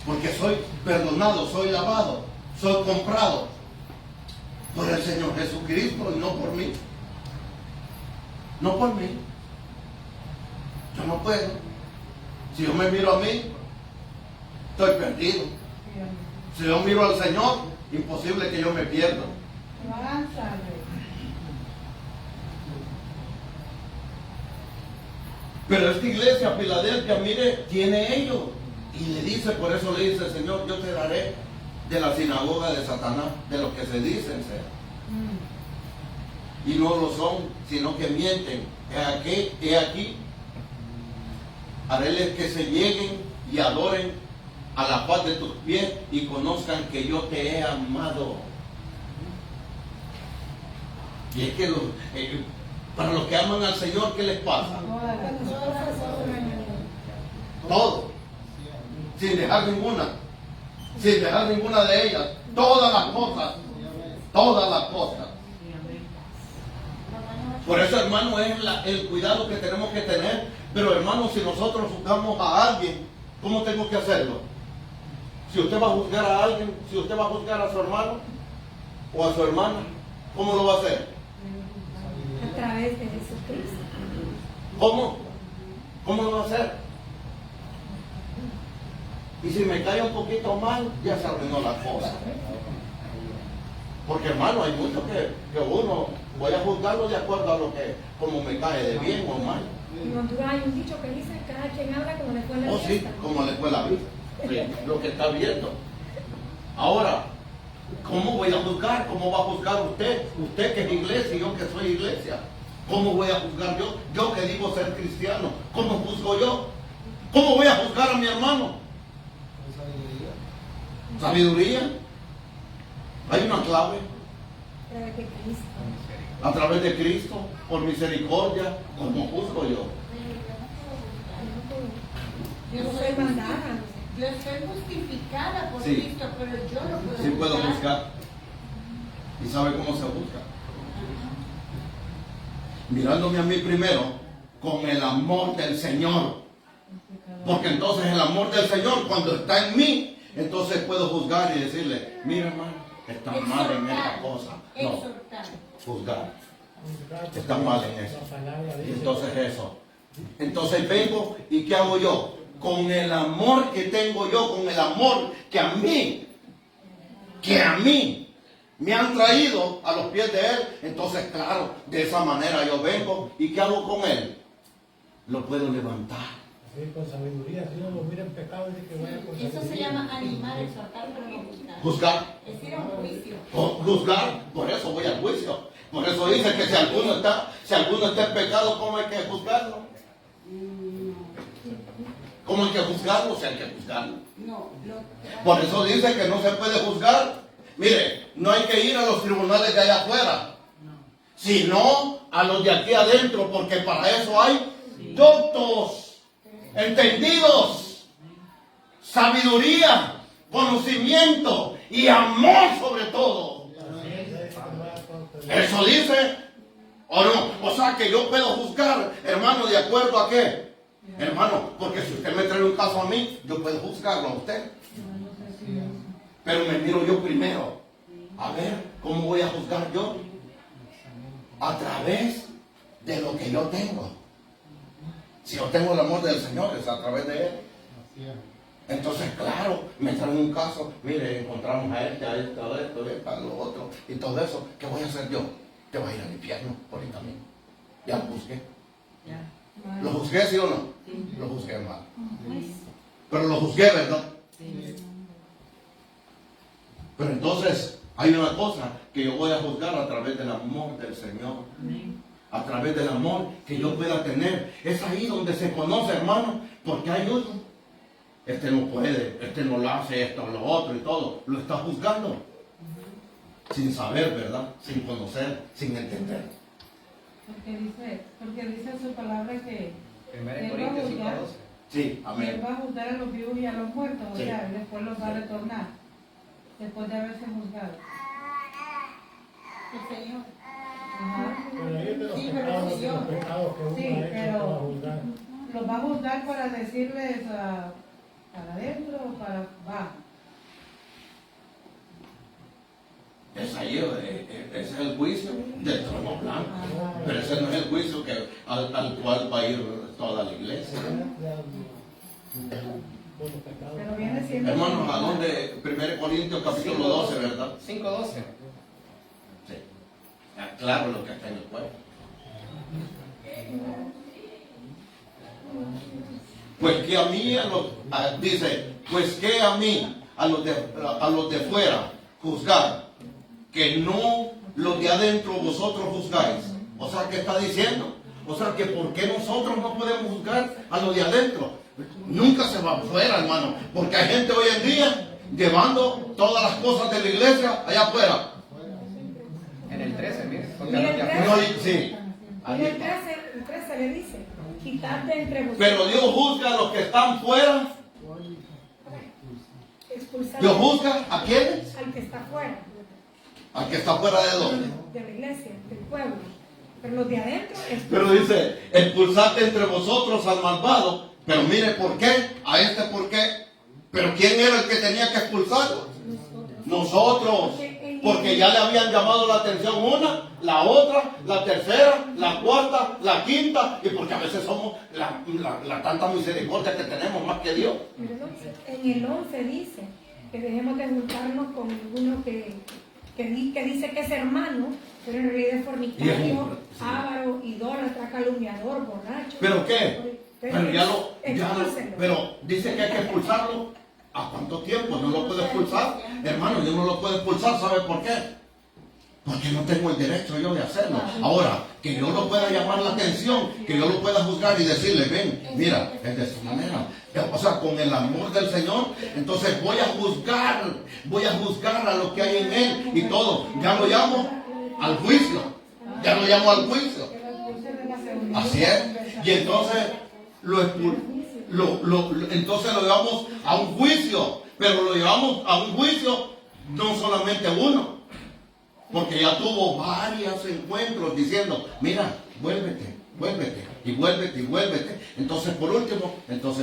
Porque soy perdonado, soy lavado, soy comprado por el Señor Jesucristo y no por mí. No por mí. Yo no puedo. Si yo me miro a mí, estoy perdido. Si yo miro al Señor, imposible que yo me pierda. Pero esta iglesia, Filadelfia, mire, tiene ello. Y le dice, por eso le dice, Señor, yo te daré de la sinagoga de Satanás, de lo que se dicen ser. Y no lo son, sino que mienten He aquí, haréles que se lleguen y adoren a la paz de tus pies y conozcan que yo te he amado. Y es que para los que aman al Señor, ¿qué les pasa? Todo, sin dejar ninguna de ellas, todas las cosas. Por eso, hermano, es el cuidado que tenemos que tener. Pero, hermano, si nosotros juzgamos a alguien, ¿cómo tengo que hacerlo? Si usted va a juzgar a alguien, si usted va a juzgar a su hermano o a su hermana, ¿cómo lo va a hacer? A través de Jesucristo. ¿Cómo? ¿Cómo lo va a hacer? Y si me cae un poquito mal, ya se arruinó la cosa. Porque, hermano, hay mucho que uno voy a juzgarlo de acuerdo a lo que, como me cae de bien o mal. En Honduras hay un dicho que dice: cada quien habla como le fue la Oh, sí, fiesta. como le fue la vida. Sí, lo que está viendo. Ahora, ¿cómo voy a juzgar? ¿Cómo va a juzgar usted? Usted que es iglesia y yo que soy iglesia. ¿Cómo voy a juzgar yo? Yo que digo ser cristiano. ¿Cómo juzgo yo? ¿Cómo voy a juzgar a mi hermano? Sabiduría. Hay una clave. A través de Cristo. A través de Cristo, por misericordia. ¿Cómo juzgo yo? Yo no soy mandada. Yo estoy justificada por Sí. Cristo, pero yo no puedo Sí puedo juzgar. ¿Y sabe cómo se juzga? Mirándome a mí primero con el amor del Señor. Porque entonces el amor del Señor, cuando está en mí, entonces puedo juzgar y decirle: mira, hermano, está mal en esta cosa. No, Exhortar. juzgar. Está mal en eso. Y entonces eso. Entonces vengo y ¿qué hago yo? Con el amor que tengo yo, con el amor que a mí me han traído a los pies de Él. Entonces, claro, de esa manera yo vengo y ¿qué hago con Él? Lo puedo levantar. Sí, con sabiduría, si uno lo mira en pecado, dice que vaya con sabiduría. Eso se llama animar, exhortar, pero no juzgar. Juzgar. Es ir a un juicio. Juzgar, por eso voy al juicio. Por eso dice que si alguno está en pecado, ¿cómo hay que juzgarlo? ¿Cómo hay que juzgarlo? Si hay que juzgarlo. No, Por eso dice que no se puede juzgar. Mire, no hay que ir a los tribunales de allá afuera, sino a los de aquí adentro, porque para eso hay doctos, entendidos, sabiduría, conocimiento y amor sobre todo. Eso dice, ¿o no? O sea que yo puedo juzgar, hermano, ¿de acuerdo a qué? Hermano, porque si usted me trae un caso a mí, yo puedo juzgarlo a usted. Pero me miro yo primero. A ver, ¿cómo voy a juzgar yo? A través de lo que yo tengo. Si yo tengo el amor del Señor, es a través de Él. Entonces, claro, me traen un caso. Mire, encontramos a esto, a lo otro, y todo eso. ¿Qué voy a hacer yo? Te voy a ir al infierno por ahí también. Ya lo juzgué. ¿Lo juzgué, sí o no? Sí. Lo juzgué mal. Pero lo juzgué, ¿verdad? Sí. Pero entonces, hay una cosa que yo voy a juzgar a través del amor del Señor. A través del amor que yo pueda tener. Es ahí donde se conoce, hermano, porque hay uno. Este no puede, este no lo hace, esto, lo otro y todo. Lo está juzgando. Sin saber, ¿verdad? Sin conocer, sin entender. Porque dice su palabra que Primera Corintios 5:12. Sí, Él amén. va a juzgar a los vivos y a los muertos, Sí. o sea, después los va a retornar, después de haberse juzgado. el Señor. Ajá. Pero ahí es de los Sí, pero pecados, sí, de los yo. pecados que uno Sí, ha hecho pero- para juzgar. Los va a juzgar para decirles para adentro o para abajo. Es ahí, ese es el juicio del trono blanco. Pero ese no es el juicio al cual va a ir toda la iglesia. Pero viene siendo... Hermanos, ¿a dónde? 1 Corintios capítulo 12, ¿verdad? 5:12. Sí. Claro lo que está en el cuerpo. Pues que a mí, dice, pues que a mí, a los de fuera, juzgar, que no los de adentro vosotros juzgáis. O sea, ¿qué está diciendo? O sea, que ¿por qué nosotros no podemos juzgar a los de adentro? Nunca se va afuera, hermano. Porque hay gente hoy en día llevando todas las cosas de la iglesia allá afuera. En el 13, mire. Porque Mire, los de el afuera- No, sí. Y el 13 le dice, quitarte entre vosotros. Pero Dios juzga a los que están fuera. Expulsar Dios juzga a quiénes. al que está fuera Al que está fuera de dónde. de la iglesia, del pueblo. Pero los de adentro Pero dice, expulsate entre vosotros al malvado. Pero mire por qué, a este por qué. Pero ¿quién era el que tenía que expulsarlo? Nosotros. Porque ya le habían llamado la atención una, la otra, la tercera, la cuarta, la quinta. Y porque a veces somos la tanta misericordia que tenemos más que Dios. en el 11 dice que dejemos de juntarnos con ninguno que dice que es hermano, pero en realidad es fornicario, avaro, idólatra, calumniador, borracho. ¿Pero qué? Pero Expúlsenlo. pero dice que hay que expulsarlo. ¿A cuánto tiempo? ¿No lo puede expulsar? Hermano, yo no lo puedo expulsar, ¿sabe por qué? Porque no tengo el derecho yo de hacerlo. Ahora, que yo lo pueda llamar la atención, que yo lo pueda juzgar y decirle, ven, mira, es de esta manera. O sea, con el amor del Señor, entonces voy a juzgar a lo que hay en él y todo. Ya lo llamo al juicio. Ya lo llamo al juicio. Así es. Y entonces entonces lo llevamos a un juicio, pero lo llevamos a un juicio no solamente uno, porque ya tuvo varios encuentros diciendo, mira, vuélvete, y vuélvete. Entonces, por último,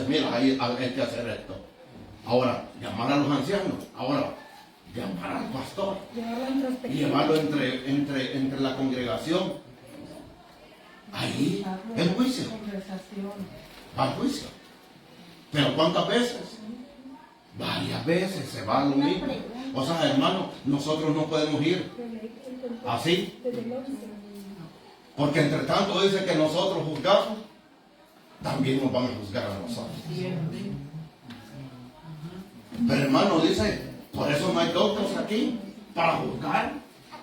mira, hay que hacer esto. Ahora, llamar a los ancianos, ahora, llamar al pastor, y llevarlo entre la congregación. Ahí, el juicio. Al juicio. Pero ¿cuántas veces? Varias veces se va lo mismo. O sea, hermano, nosotros no podemos ir así. Porque entre tanto dice que nosotros juzgamos, también nos van a juzgar a nosotros. Pero hermano, dice, por eso no hay doctores aquí, para juzgar.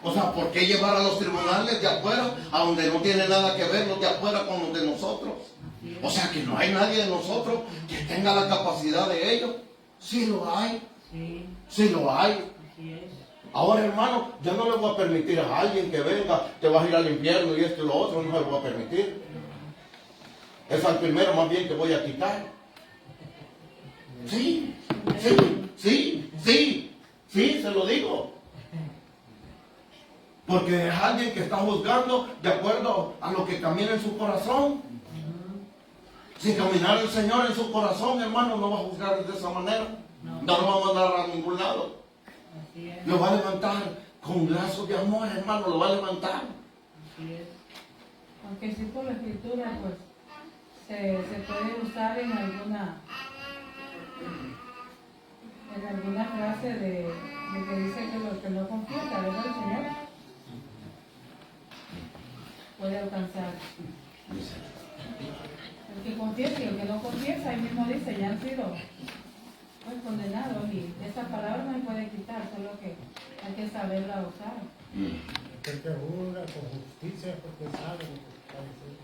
O sea, ¿por qué llevar a los tribunales de afuera, a donde no tiene nada que ver los de afuera con los de nosotros? O sea, que no hay nadie de nosotros que tenga la capacidad de ellos. Sí lo hay. Sí lo hay. Ahora, hermano, yo no le voy a permitir a alguien que venga, te vas a ir al infierno y esto y lo otro, no le voy a permitir. Es al primero más bien que voy a quitar. Sí, se lo digo. Porque es alguien que está juzgando de acuerdo a lo que camina en su corazón. Si caminar el Señor en su corazón, hermano, no va a juzgar de esa manera. No lo va a mandar a ningún lado. Lo va a levantar con lazos de amor, hermano, lo va a levantar. Aunque sí por la escritura, pues, se puede usar en alguna frase de que dice que lo que no confiesa, ¿verdad, el Señor? Puede alcanzar. El que confiesa y el que no confiesa, ahí mismo dice, ya han sido pues, condenados y esa palabra no se puede quitar, solo que hay que saberla usar. El que juzga con justicia porque sabe lo que está diciendo.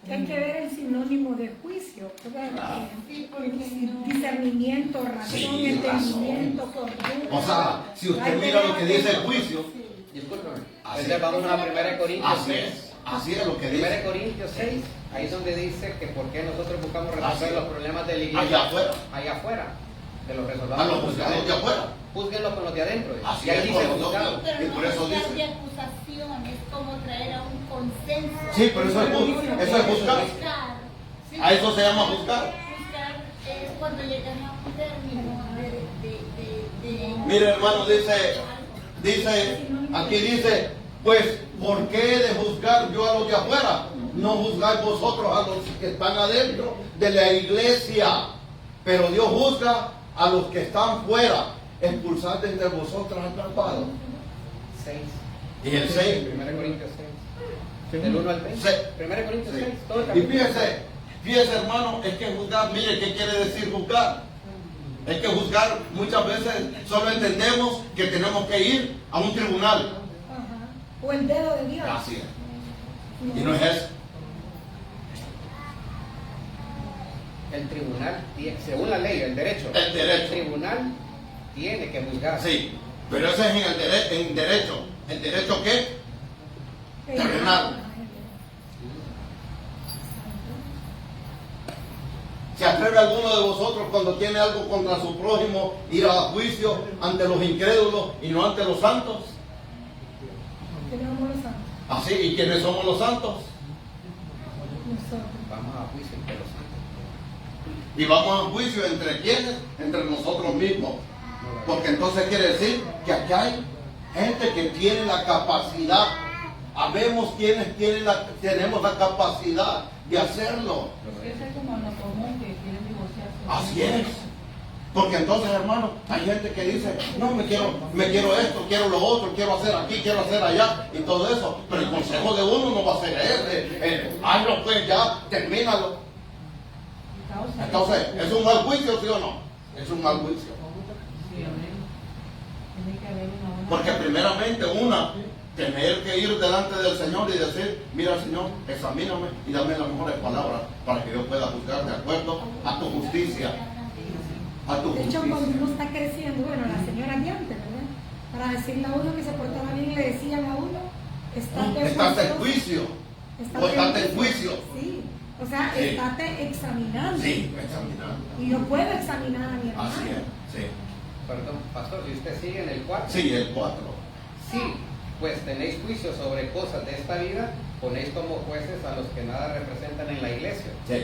Hay que ver el sinónimo de juicio, ¿verdad? Discernimiento, razón, Sí, entendimiento, cordura. O sea, si usted mira lo que dice el juicio, Discúlpame. Así Entonces vamos a 1 Corintios así 6. es. Así es lo que 1 dice. Corintios 6, ahí es donde dice que por qué nosotros buscamos resolver Así. los problemas de la iglesia Allá afuera. allá afuera, que los A resolvamos los con los de juzgados de adentro. afuera. Júzguenlos con los de adentro. Así Y ahí es, dice con los juzgados. Y Pero por no eso buscar dice. de acusación, es como traer a un consenso. Sí, pero eso es juzgar. Buscar. Sí. A eso se llama juzgar. Buscar es cuando llegan a un término de Mire, hermano, aquí dice, pues, ¿por qué de juzgar yo a los de afuera? No juzgáis vosotros a los que están adentro de la iglesia, pero Dios juzga a los que están fuera. Expulsad de entre vosotros al malvado. 6. Y el 6. 1 Corintios 6. Del 1 al 20. 1 Corintios 6. Todo el Y capítulo. fíjese, hermano, es que juzgar, mire, ¿qué quiere decir juzgar? Es que juzgar muchas veces solo entendemos que tenemos que ir a un tribunal. Ajá. O el dedo de Dios. Así es. Y no es eso. El tribunal, según la ley, el derecho. El derecho. El tribunal tiene que juzgar. Sí, pero eso es en derecho. ¿El derecho qué? Terrenal. ¿Se atreve alguno de vosotros cuando tiene algo contra su prójimo ir a juicio ante los incrédulos y no ante los santos? Tenemos los santos. Así, ¿y quiénes somos los santos? Nosotros. Vamos a juicio entre los santos. Y vamos a juicio entre quiénes, entre nosotros mismos. Porque entonces quiere decir que aquí hay gente que tiene la capacidad, habemos quienes tenemos la capacidad de hacerlo. Eso es como lo común que quieren divorciarse. Así es. Porque entonces, hermano, hay gente que dice, no, me quiero esto, quiero lo otro, quiero hacer aquí, quiero hacer allá, y todo eso. Pero el consejo de uno no va a ser ese. Hazlo pues ya, termínalo. Entonces, ¿es un mal juicio, sí o no? Es un mal juicio. Sí, amén. Tiene que haber una buena... Porque primeramente tener que ir delante del Señor y decir, mira Señor, examíname y dame las mejores palabras para que yo pueda juzgar de acuerdo a tu justicia. A tu De hecho, justicia. cuando uno está creciendo, bueno, la señora de antes, ¿verdad? Para decirle a uno que se portaba bien, le decían a uno, Estás en juicio. O estás en juicio. Sí, o sea, Sí. estate examinando. Sí, examinando. Y yo puedo examinar a mi hermano. Así es, sí. Perdón, pastor, si usted sigue en el 4. Sí, el 4. Sí, pues tenéis juicio sobre cosas de esta vida, ponéis como jueces a los que nada representan en la iglesia. Sí.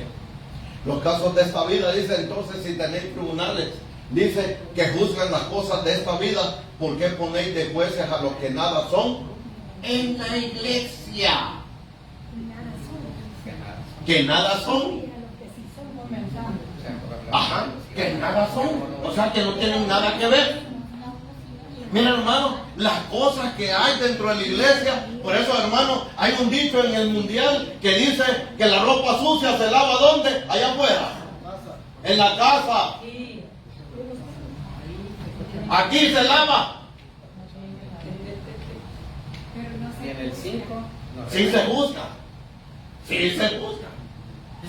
Los casos de esta vida, dice entonces, si tenéis tribunales, dice que juzgan las cosas de esta vida, ¿por qué ponéis de jueces a los que nada son en la iglesia? Que nada. Que nada son. Y a los que sí son. Comenzando. O sea, por hablar Ajá, de que nada son. O sea, que no tienen nada que ver. Mira, hermano, las cosas que hay dentro de la iglesia, por eso, hermano, hay un dicho en el mundial que dice que la ropa sucia se lava ¿dónde? Allá afuera. En la casa. Sí. Aquí se lava. Y en el 5, Sí se busca. Sí se busca.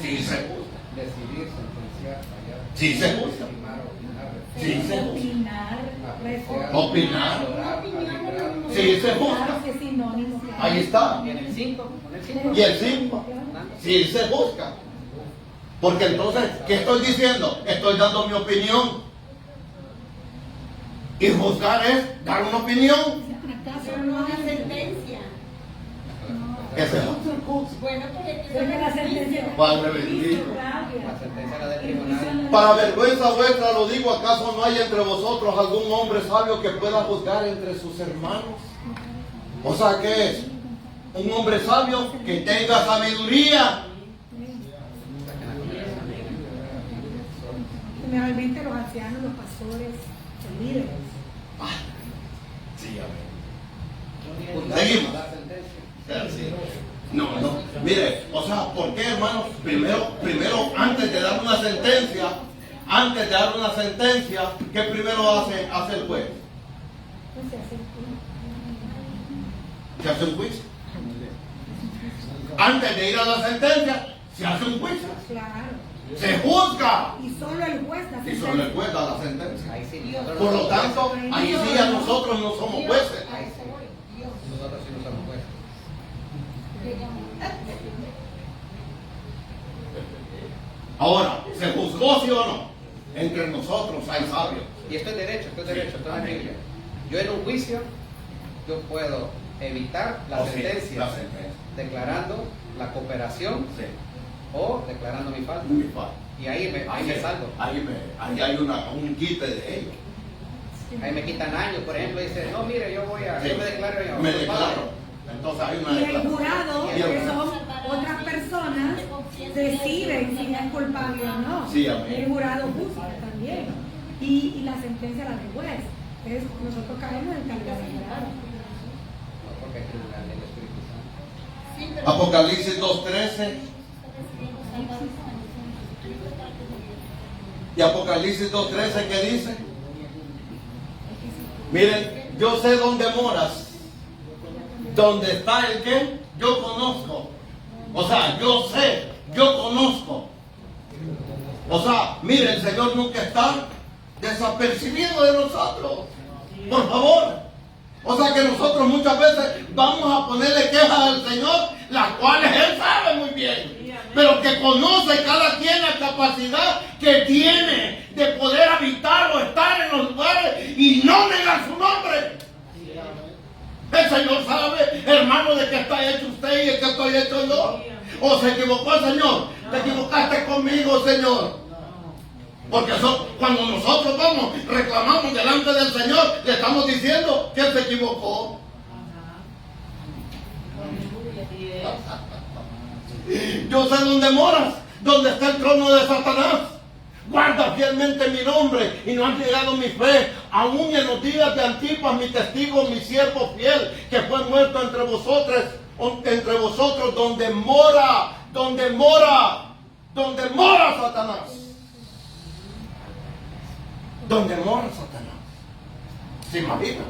Sí se busca. decidir, sentenciar, fallar. Sí se busca. Estimar, opinar, Sí se busca. Opinar, apreciar, Opinar. valorar, arbitrar. Sí se Claro busca. que sí, no, Ahí está. Y en el 5, con el 5. Y el 5. Sí se busca. Porque entonces, ¿qué estoy diciendo? Estoy dando mi opinión. Y juzgar es dar una opinión. Pero no una sentencia. Esa es otra cosa. Bueno, porque Creo que la sentencia. Padre bendito. La sentencia la del tribunal. Para vergüenza vuestra lo digo, ¿acaso no hay entre vosotros algún hombre sabio que pueda juzgar entre sus hermanos? O sea, ¿qué es? Un hombre sabio que tenga sabiduría. Generalmente los ancianos, los pastores, los líderes. Sí, amén. Juzgar, Seguimos. dar sentencia. Sí. No. Mire, o sea, ¿por qué, hermanos? Primero, antes de dar una sentencia, ¿qué primero hace el juez? No sé, así. Se hace un juicio. Antes de ir a la sentencia, se hace un juicio. Claro. Se juzga. Y solo el juez la Y solo el juez da la sentencia. Ahí sí, nosotros Por no lo somos tanto, jueces. ahí sí ya nosotros no somos jueces. A eso voy. Dios. Nosotros sí no somos jueces. Ahora, ¿se juzgó sí o no? Entre nosotros hay sabios. Y esto es derecho, esto es la Biblia. Yo en un juicio, yo puedo evitar la Oh, sí, sentencia, la sentencia. declarando la cooperación Sí. o declarando mi falta. Muy fácil. Y ahí me salgo. Ahí hay un quite de ellos. Ahí me quitan años, por ejemplo, dice, no, mire, yo Sí. me declaro yo. Me declaro. Entonces hay una Y el declaración. jurado, Y el que jurado. son otras personas, deciden si es culpable o no. Sí, amén. El jurado juzga también. Y la sentencia la del juez. Entonces nosotros caemos en calidad de jurado. No, porque hay tribunal del Espíritu Santo. Sí, pero Apocalipsis 2:13 y Apocalipsis 2:13, ¿qué dice? Miren, yo sé dónde moras. ¿Dónde está el qué? Yo conozco. O sea, yo sé, yo conozco. O sea, mire, el Señor nunca está desapercibido de nosotros. Por favor. O sea que nosotros muchas veces vamos a ponerle quejas al Señor, las cuales Él sabe muy bien. Pero que conoce cada quien la capacidad que tiene de poder habitar o estar en los lugares y no negar su nombre. El Señor sabe, hermano, de qué está hecho usted y de qué estoy hecho yo. O se equivocó el Señor. Te equivocaste conmigo, Señor. Porque cuando nosotros vamos, reclamamos delante del Señor, le estamos diciendo que Él se equivocó. Yo sé dónde moras, dónde está el trono de Satanás. Guarda fielmente mi nombre y no has negado mi fe, aún en los días de Antipas, mi testigo, mi siervo fiel, que fue muerto entre vosotros, donde mora Satanás. Donde mora Satanás. ¿Se imagina?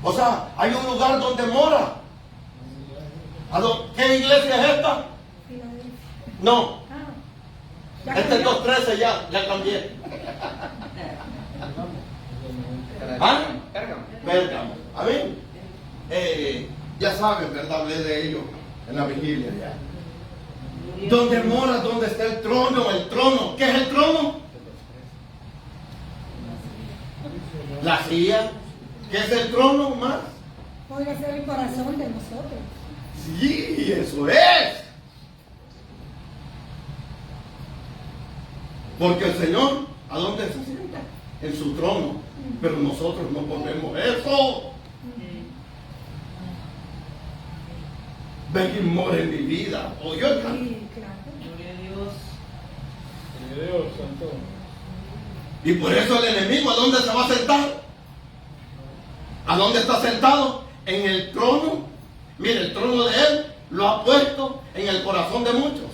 O sea, hay un lugar donde mora. ¿Qué iglesia es esta? No. Este es 213 ya cambié. ¿Ah? Pérgamo. Amén. Ya saben, ¿verdad? Hablé de ello en la vigilia ya. Donde mora, donde está el trono. ¿Qué es el trono? La silla. ¿Qué es el trono más? Puede ser el corazón de nosotros. Sí, eso es. Porque el Señor, ¿a dónde se sienta? En su trono. Pero nosotros no ponemos eso. Ven y mora en mi vida. Oye, Sí, claro. Gloria a Dios. Gloria a Dios, santo. y por eso el enemigo, ¿a dónde se va a sentar? ¿A dónde está sentado? En el trono. Mire, el trono de Él lo ha puesto en el corazón de muchos.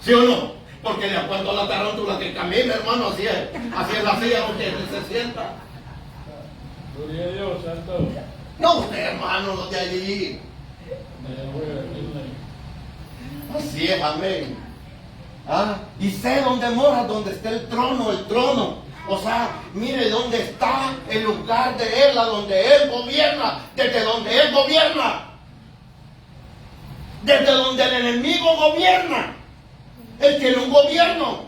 ¿Sí o no? Porque de acuerdo a la tarántula que camina, hermano, así es la silla donde Él se sienta. Gloria a Dios, santo. No usted, hermano, no de allí. Así es, amén. Y sé dónde mora, donde está el trono. O sea, mire dónde está el lugar de Él, a donde Él gobierna, desde donde Él gobierna. Desde donde el enemigo gobierna. Él tiene un gobierno.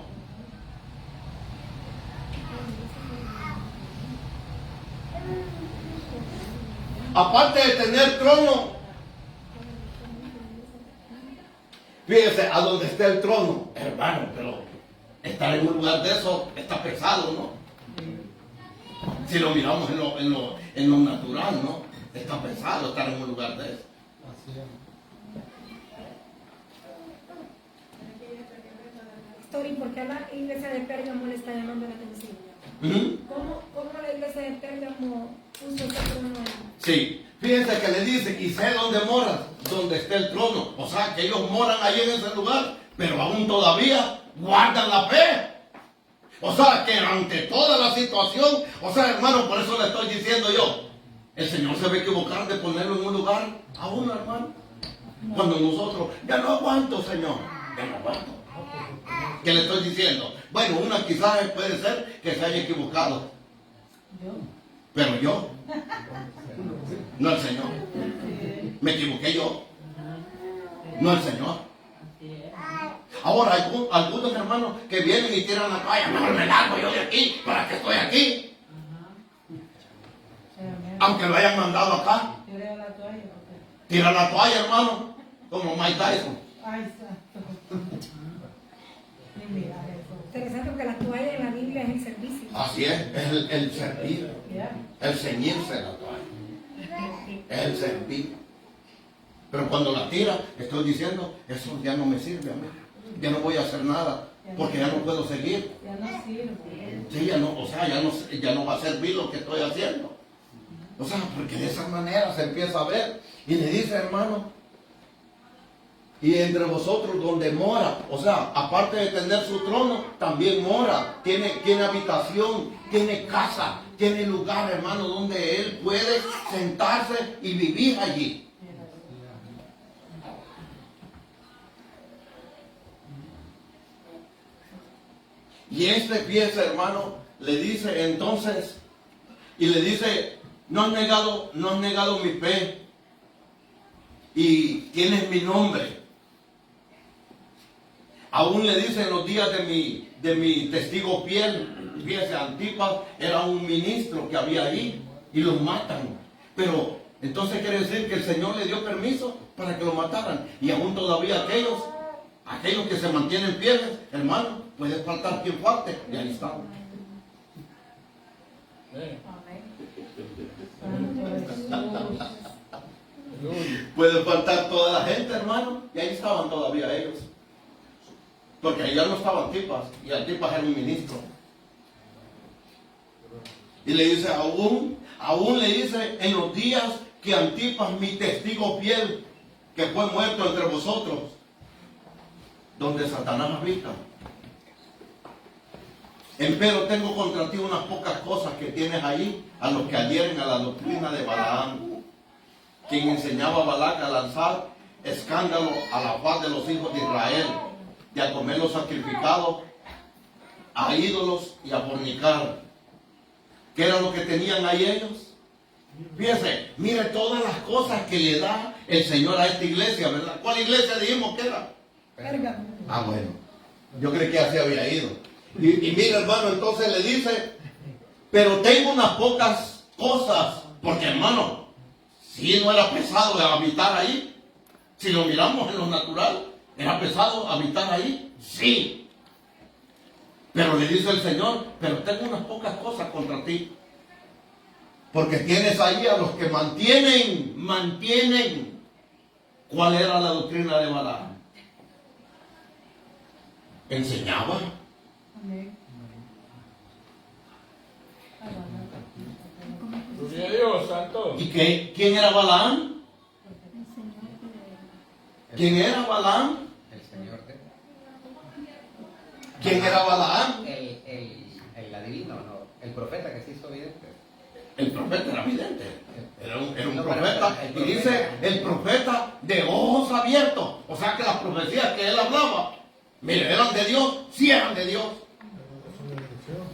Aparte de tener trono, fíjese a donde está el trono, hermano, pero estar en un lugar de eso está pesado, ¿no? Si lo miramos en lo natural, ¿no? Está pesado estar en un lugar de eso. Story, ¿por qué a la iglesia de Pérgamo le está llamando la atención? ¿Cómo la iglesia de Pérgamo puso ese trono ahí? Sí, fíjense que le dice, y sé dónde moras, donde está el trono. O sea, que ellos moran ahí en ese lugar, pero aún todavía guardan la fe. O sea, que ante toda la situación, o sea, hermano, por eso le estoy diciendo yo, el Señor se va a equivocar de ponerlo en un lugar a uno, hermano. Cuando nosotros, ya no aguanto, Señor, ya no aguanto. ¿Qué le estoy diciendo? Bueno, una quizás puede ser que se haya equivocado. Pero yo, no el Señor. Me equivoqué yo, no el Señor. Ahora hay algunos hermanos que vienen y tiran la toalla. Mejor me largo yo de aquí, ¿para qué estoy aquí? Aunque lo hayan mandado acá. Tira la toalla, hermano, como Mike Tyson. Ay, santo. Interesante porque la toalla en la Biblia es el servicio. Así es el servir, el ceñirse la toalla, es el servir. Pero cuando la tira, estoy diciendo, eso ya no me sirve a mí. Ya no voy a hacer nada, porque ya no puedo seguir. Ya no sirve. Sí, ya no, o sea, ya no va a servir lo que estoy haciendo. O sea, porque de esa manera se empieza a ver. Y le dice, hermano, y entre vosotros donde mora, o sea, aparte de tener su trono, también mora, tiene habitación, tiene casa, tiene lugar, hermano, donde él puede sentarse y vivir allí. Y este pieza, hermano, le dice entonces, y le dice, no has negado mi fe, y tienes mi nombre. Aún le dice en los días de mi testigo fiel, fíjese, Antipas era un ministro que había ahí, y lo matan. Pero entonces quiere decir que el Señor le dio permiso para que lo mataran. Y aún todavía aquellos que se mantienen fieles, hermano, puede faltar quien falte, y ahí están. Puede faltar toda la gente, hermano, y ahí estaban todavía ellos. Porque allá no estaba Antipas, y Antipas era un ministro. Y le dice, aún le dice, en los días que Antipas, mi testigo fiel, que fue muerto entre vosotros, donde Satanás habita. Empero tengo contra ti unas pocas cosas que tienes ahí, a los que adhieren a la doctrina de Balaam, quien enseñaba a Balac a lanzar escándalo a la paz de los hijos de Israel, y a comer los sacrificados a ídolos y a fornicar. ¿Qué era lo que tenían ahí ellos? Fíjense, mire todas las cosas que le da el Señor a esta iglesia, ¿verdad? ¿Cuál iglesia dijimos que era? Pérgamo. Ah, bueno, yo creí que así había ido. Y mire, hermano, entonces le dice, pero tengo unas pocas cosas, porque hermano, si no era pesado de habitar ahí, si lo miramos en lo natural, ¿era pesado habitar ahí? Sí. Pero le dice el Señor, pero tengo unas pocas cosas contra ti. Porque tienes ahí a los que mantienen. ¿Cuál era la doctrina de Balaam? Enseñaba. Gloria a Dios, santo. ¿Y quién era Balaam? ¿Quién era Balaam? El Señor de... ¿Quién era Balaam? El adivino, no, el profeta que se hizo vidente. El profeta era vidente. Era un No, profeta. el Y profeta. dice el profeta de ojos abiertos. O sea que las profecías que él hablaba, mire, eran de Dios, sí eran de Dios.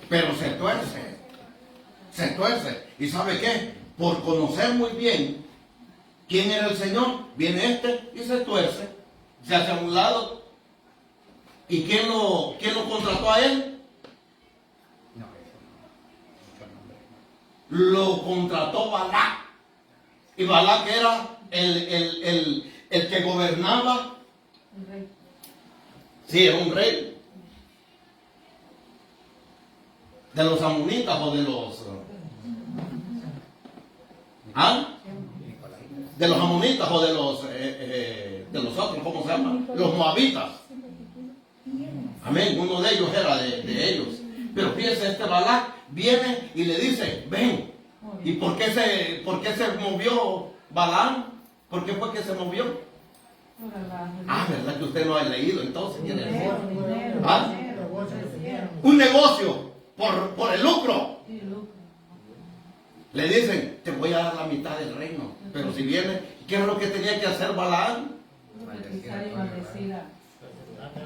Pero se tuerce. Se tuerce. ¿Y sabe qué? Por conocer muy bien quién era el Señor, viene este y se tuerce. Se hace a un lado. ¿Y quién lo contrató a él? No, eso no. Mucho nombre. Lo contrató Balac. Y Balac era el que gobernaba. El rey. Sí, era un rey. De los amonitas o de los... ¿Ah? De los amonitas o de los otros, ¿cómo se llaman? Los moabitas. Amén, uno de ellos era de ellos. Pero fíjense, este Balac viene y le dice, ven. ¿Y por qué se movió Balaam? ¿Por qué fue que se movió? Ah, ¿verdad que usted no ha leído entonces? ¿Quién es? ¿Ah? Un negocio por el lucro. Le dicen, te voy a dar la mitad del reino. Pero si viene, ¿qué es lo que tenía que hacer Balaam? Profetizar y maldecir.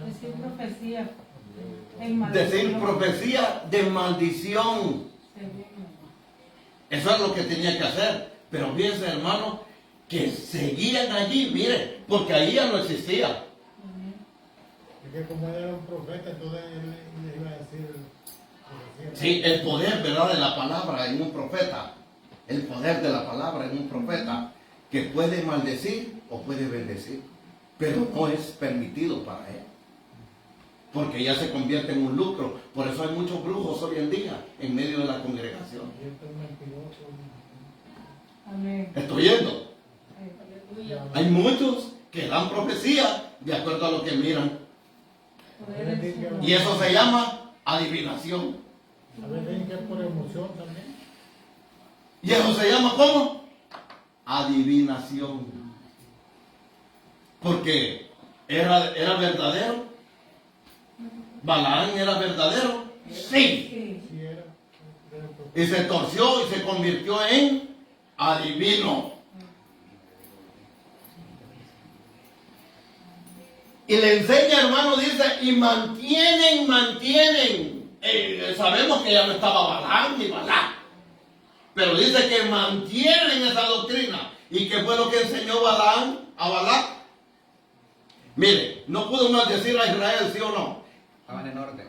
Decir profecía. Decir profecía de maldición. Eso es lo que tenía que hacer. Pero fíjense, hermano, que seguían allí, mire, porque ahí ya no existía. Es que como era un profeta, entonces él le iba a decir... Sí, el poder, ¿verdad?, de la palabra en un profeta. El poder de la palabra en un profeta, que puede maldecir o puede bendecir, pero no es permitido para él, porque ya se convierte en un lucro. Por eso hay muchos brujos hoy en día en medio de la congregación. Amén. ¿Estoy yendo? Hay muchos que dan profecía de acuerdo a lo que miran, y eso se llama adivinación. A veces que es por emoción también. ¿Y eso se llama cómo? Adivinación. Porque era verdadero. Balaam era verdadero. Sí. Sí era. Y se torció y se convirtió en adivino. Y le enseña, hermano, dice, y mantienen sabemos que ya no estaba Balaam ni Balac, pero dice que mantienen esa doctrina. ¿Y qué fue lo que enseñó Balaam a Balac? Mire, no pudo maldecir a Israel, ¿sí o no? Estaban en orden.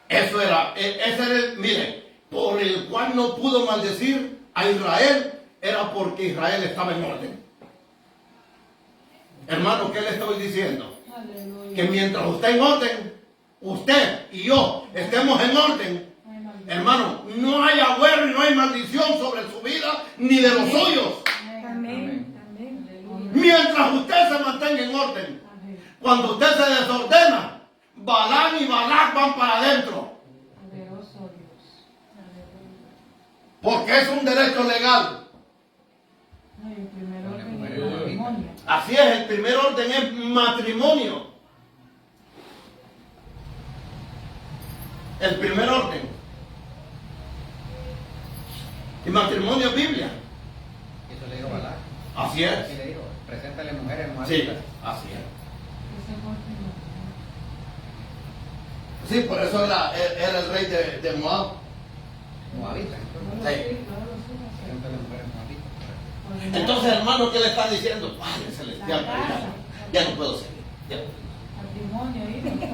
Eso era, ese era mire, por el cual no pudo maldecir a Israel, era porque Israel estaba en orden. Hermano, ¿qué le estoy diciendo? Aleluya. Que mientras usted en orden, usted y yo estemos en orden, hermano, no hay agüero y no hay maldición sobre su vida ni de los suyos. Amén. Amén. Mientras usted se mantenga en orden. Cuando usted se desordena, Balaam y Balac van para adentro. Poderoso Dios. Porque es un derecho legal. No, y el primer orden es el matrimonio. Así es, el primer orden es matrimonio. El primer orden. Y matrimonio es Biblia. Eso le dijo Balac. Así es. Así le dijo, preséntale mujeres Sí, moabitas. así es. Ese orden Sí, por eso era el rey de Moab. Moabitas. no. Sí. Preséntale mujeres moabitas. Entonces, hermano, ¿qué le está diciendo? Padre Celestial, ya no puedo seguir. Ya no puedo. Matrimonio, hijos, todo.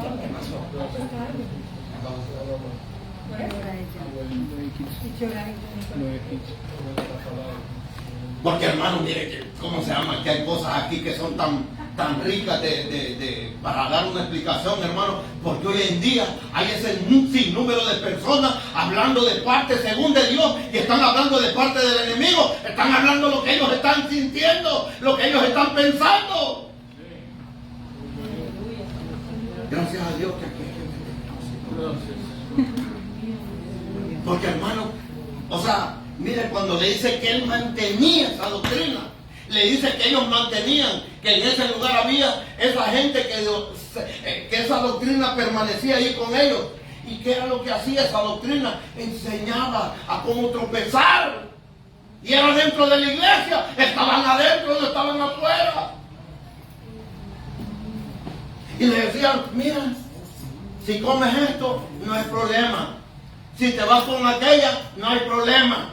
Porque, hermano, mire que, ¿cómo se llama? Que hay cosas aquí que son tan ricas para dar una explicación, hermano. Porque hoy en día hay ese sinnúmero de personas hablando de parte según de Dios y están hablando de parte del enemigo. Están hablando lo que ellos están sintiendo, lo que ellos están pensando. Gracias a Dios que aquí hay gente que conoce. Porque, hermano, o sea, mire, cuando le dice que él mantenía esa doctrina, le dice que ellos mantenían, que en ese lugar había esa gente que esa doctrina permanecía ahí con ellos. ¿Y qué era lo que hacía esa doctrina? Enseñaba a cómo tropezar. Y era dentro de la iglesia, estaban adentro, no estaban afuera. Y le decían, mira, si comes esto, no hay problema. Si te vas con aquella, no hay problema.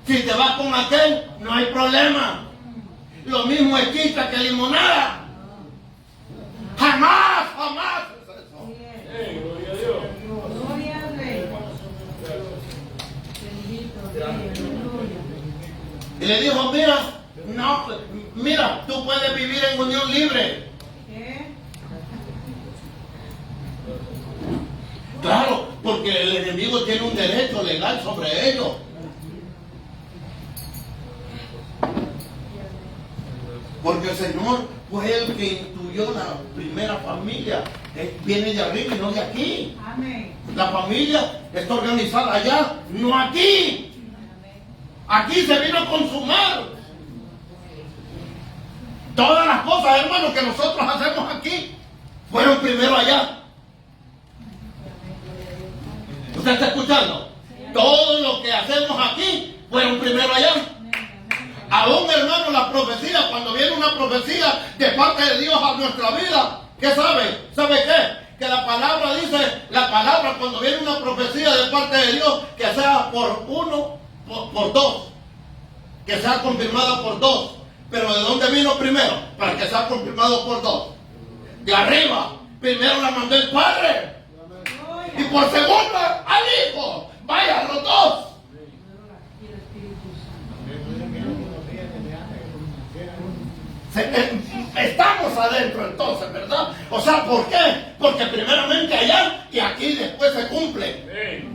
Si te vas con aquel, no hay problema. Lo mismo es chicha que limonada. Jamás, jamás. Gloria al Rey. Bendito Rey, aleluya. Y le dijo, mira, tú puedes vivir en unión libre. ¿Qué? Claro, porque el enemigo tiene un derecho legal sobre ellos. Porque el Señor fue el que instituyó la primera familia. Viene de arriba y no de aquí. Amén. La familia está organizada allá, no aquí. Aquí se vino a consumar. Todas las cosas, hermanos, que nosotros hacemos aquí, fueron primero allá. ¿Usted está escuchando? Todo lo que hacemos aquí, fueron primero allá. Aún, hermano, la profecía, cuando viene una profecía de parte de Dios a nuestra vida, ¿qué sabe? ¿Sabe qué? Que la palabra dice, cuando viene una profecía de parte de Dios, que sea por uno, por dos, que sea confirmada por dos. Pero ¿de dónde vino primero? Para que sea confirmado por dos. De arriba, primero la mandó el Padre. Y por segunda, al Hijo. Vaya, los dos. Y el Espíritu Santo. Estamos adentro entonces, ¿verdad? O sea, ¿por qué? Porque primeramente allá y aquí después se cumple.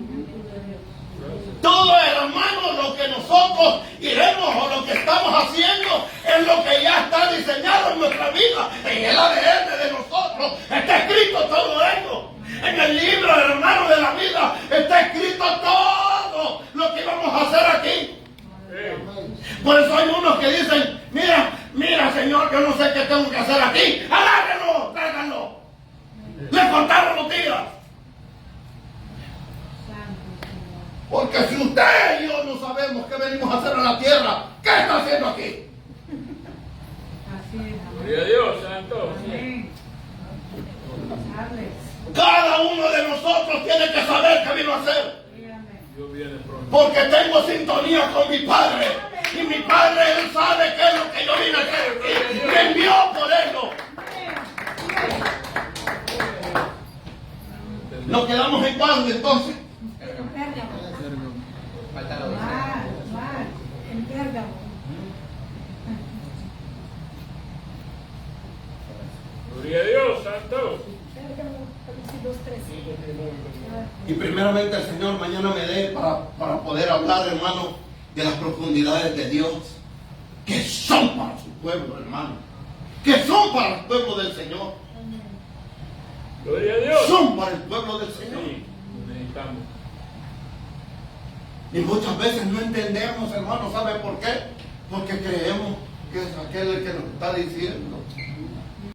Todo, hermano, lo que nosotros iremos o lo que estamos haciendo es lo que ya está diseñado en nuestra vida, en el ADN de nosotros. Está escrito todo ello. En el libro, hermano, de la vida está escrito todo lo que vamos a hacer aquí. Por eso hay unos que dicen, mira, Señor, yo no sé qué tengo que hacer aquí. Agárrenlo, tráiganlo. Le contaron los días. Porque si usted y yo no sabemos qué venimos a hacer en la tierra, ¿qué está haciendo aquí? Así es. Gloria a Dios, santo. Amén. Charles. Cada cada uno de nosotros tiene que saber qué vino a hacer. Dios viene pronto. Porque tengo sintonía con mi Padre. Y mi Padre, Él sabe qué es lo que yo vine a hacer. Y me envió por eso. Nos quedamos en cuándo entonces. Pérgamo. Falta la docena. Mal, en Pérgamo. Gloria a Dios, santo. Pérgamo, capítulo 13. Y primeramente el Señor mañana me dé para poder hablar, hermano, de las profundidades de Dios, que son para su pueblo, hermano, que son para el pueblo del Señor, Gloria a Dios. son para el pueblo del Señor. Sí, necesitamos. Y muchas veces no entendemos, hermano, ¿sabe por qué? Porque creemos que es aquel el que nos está diciendo.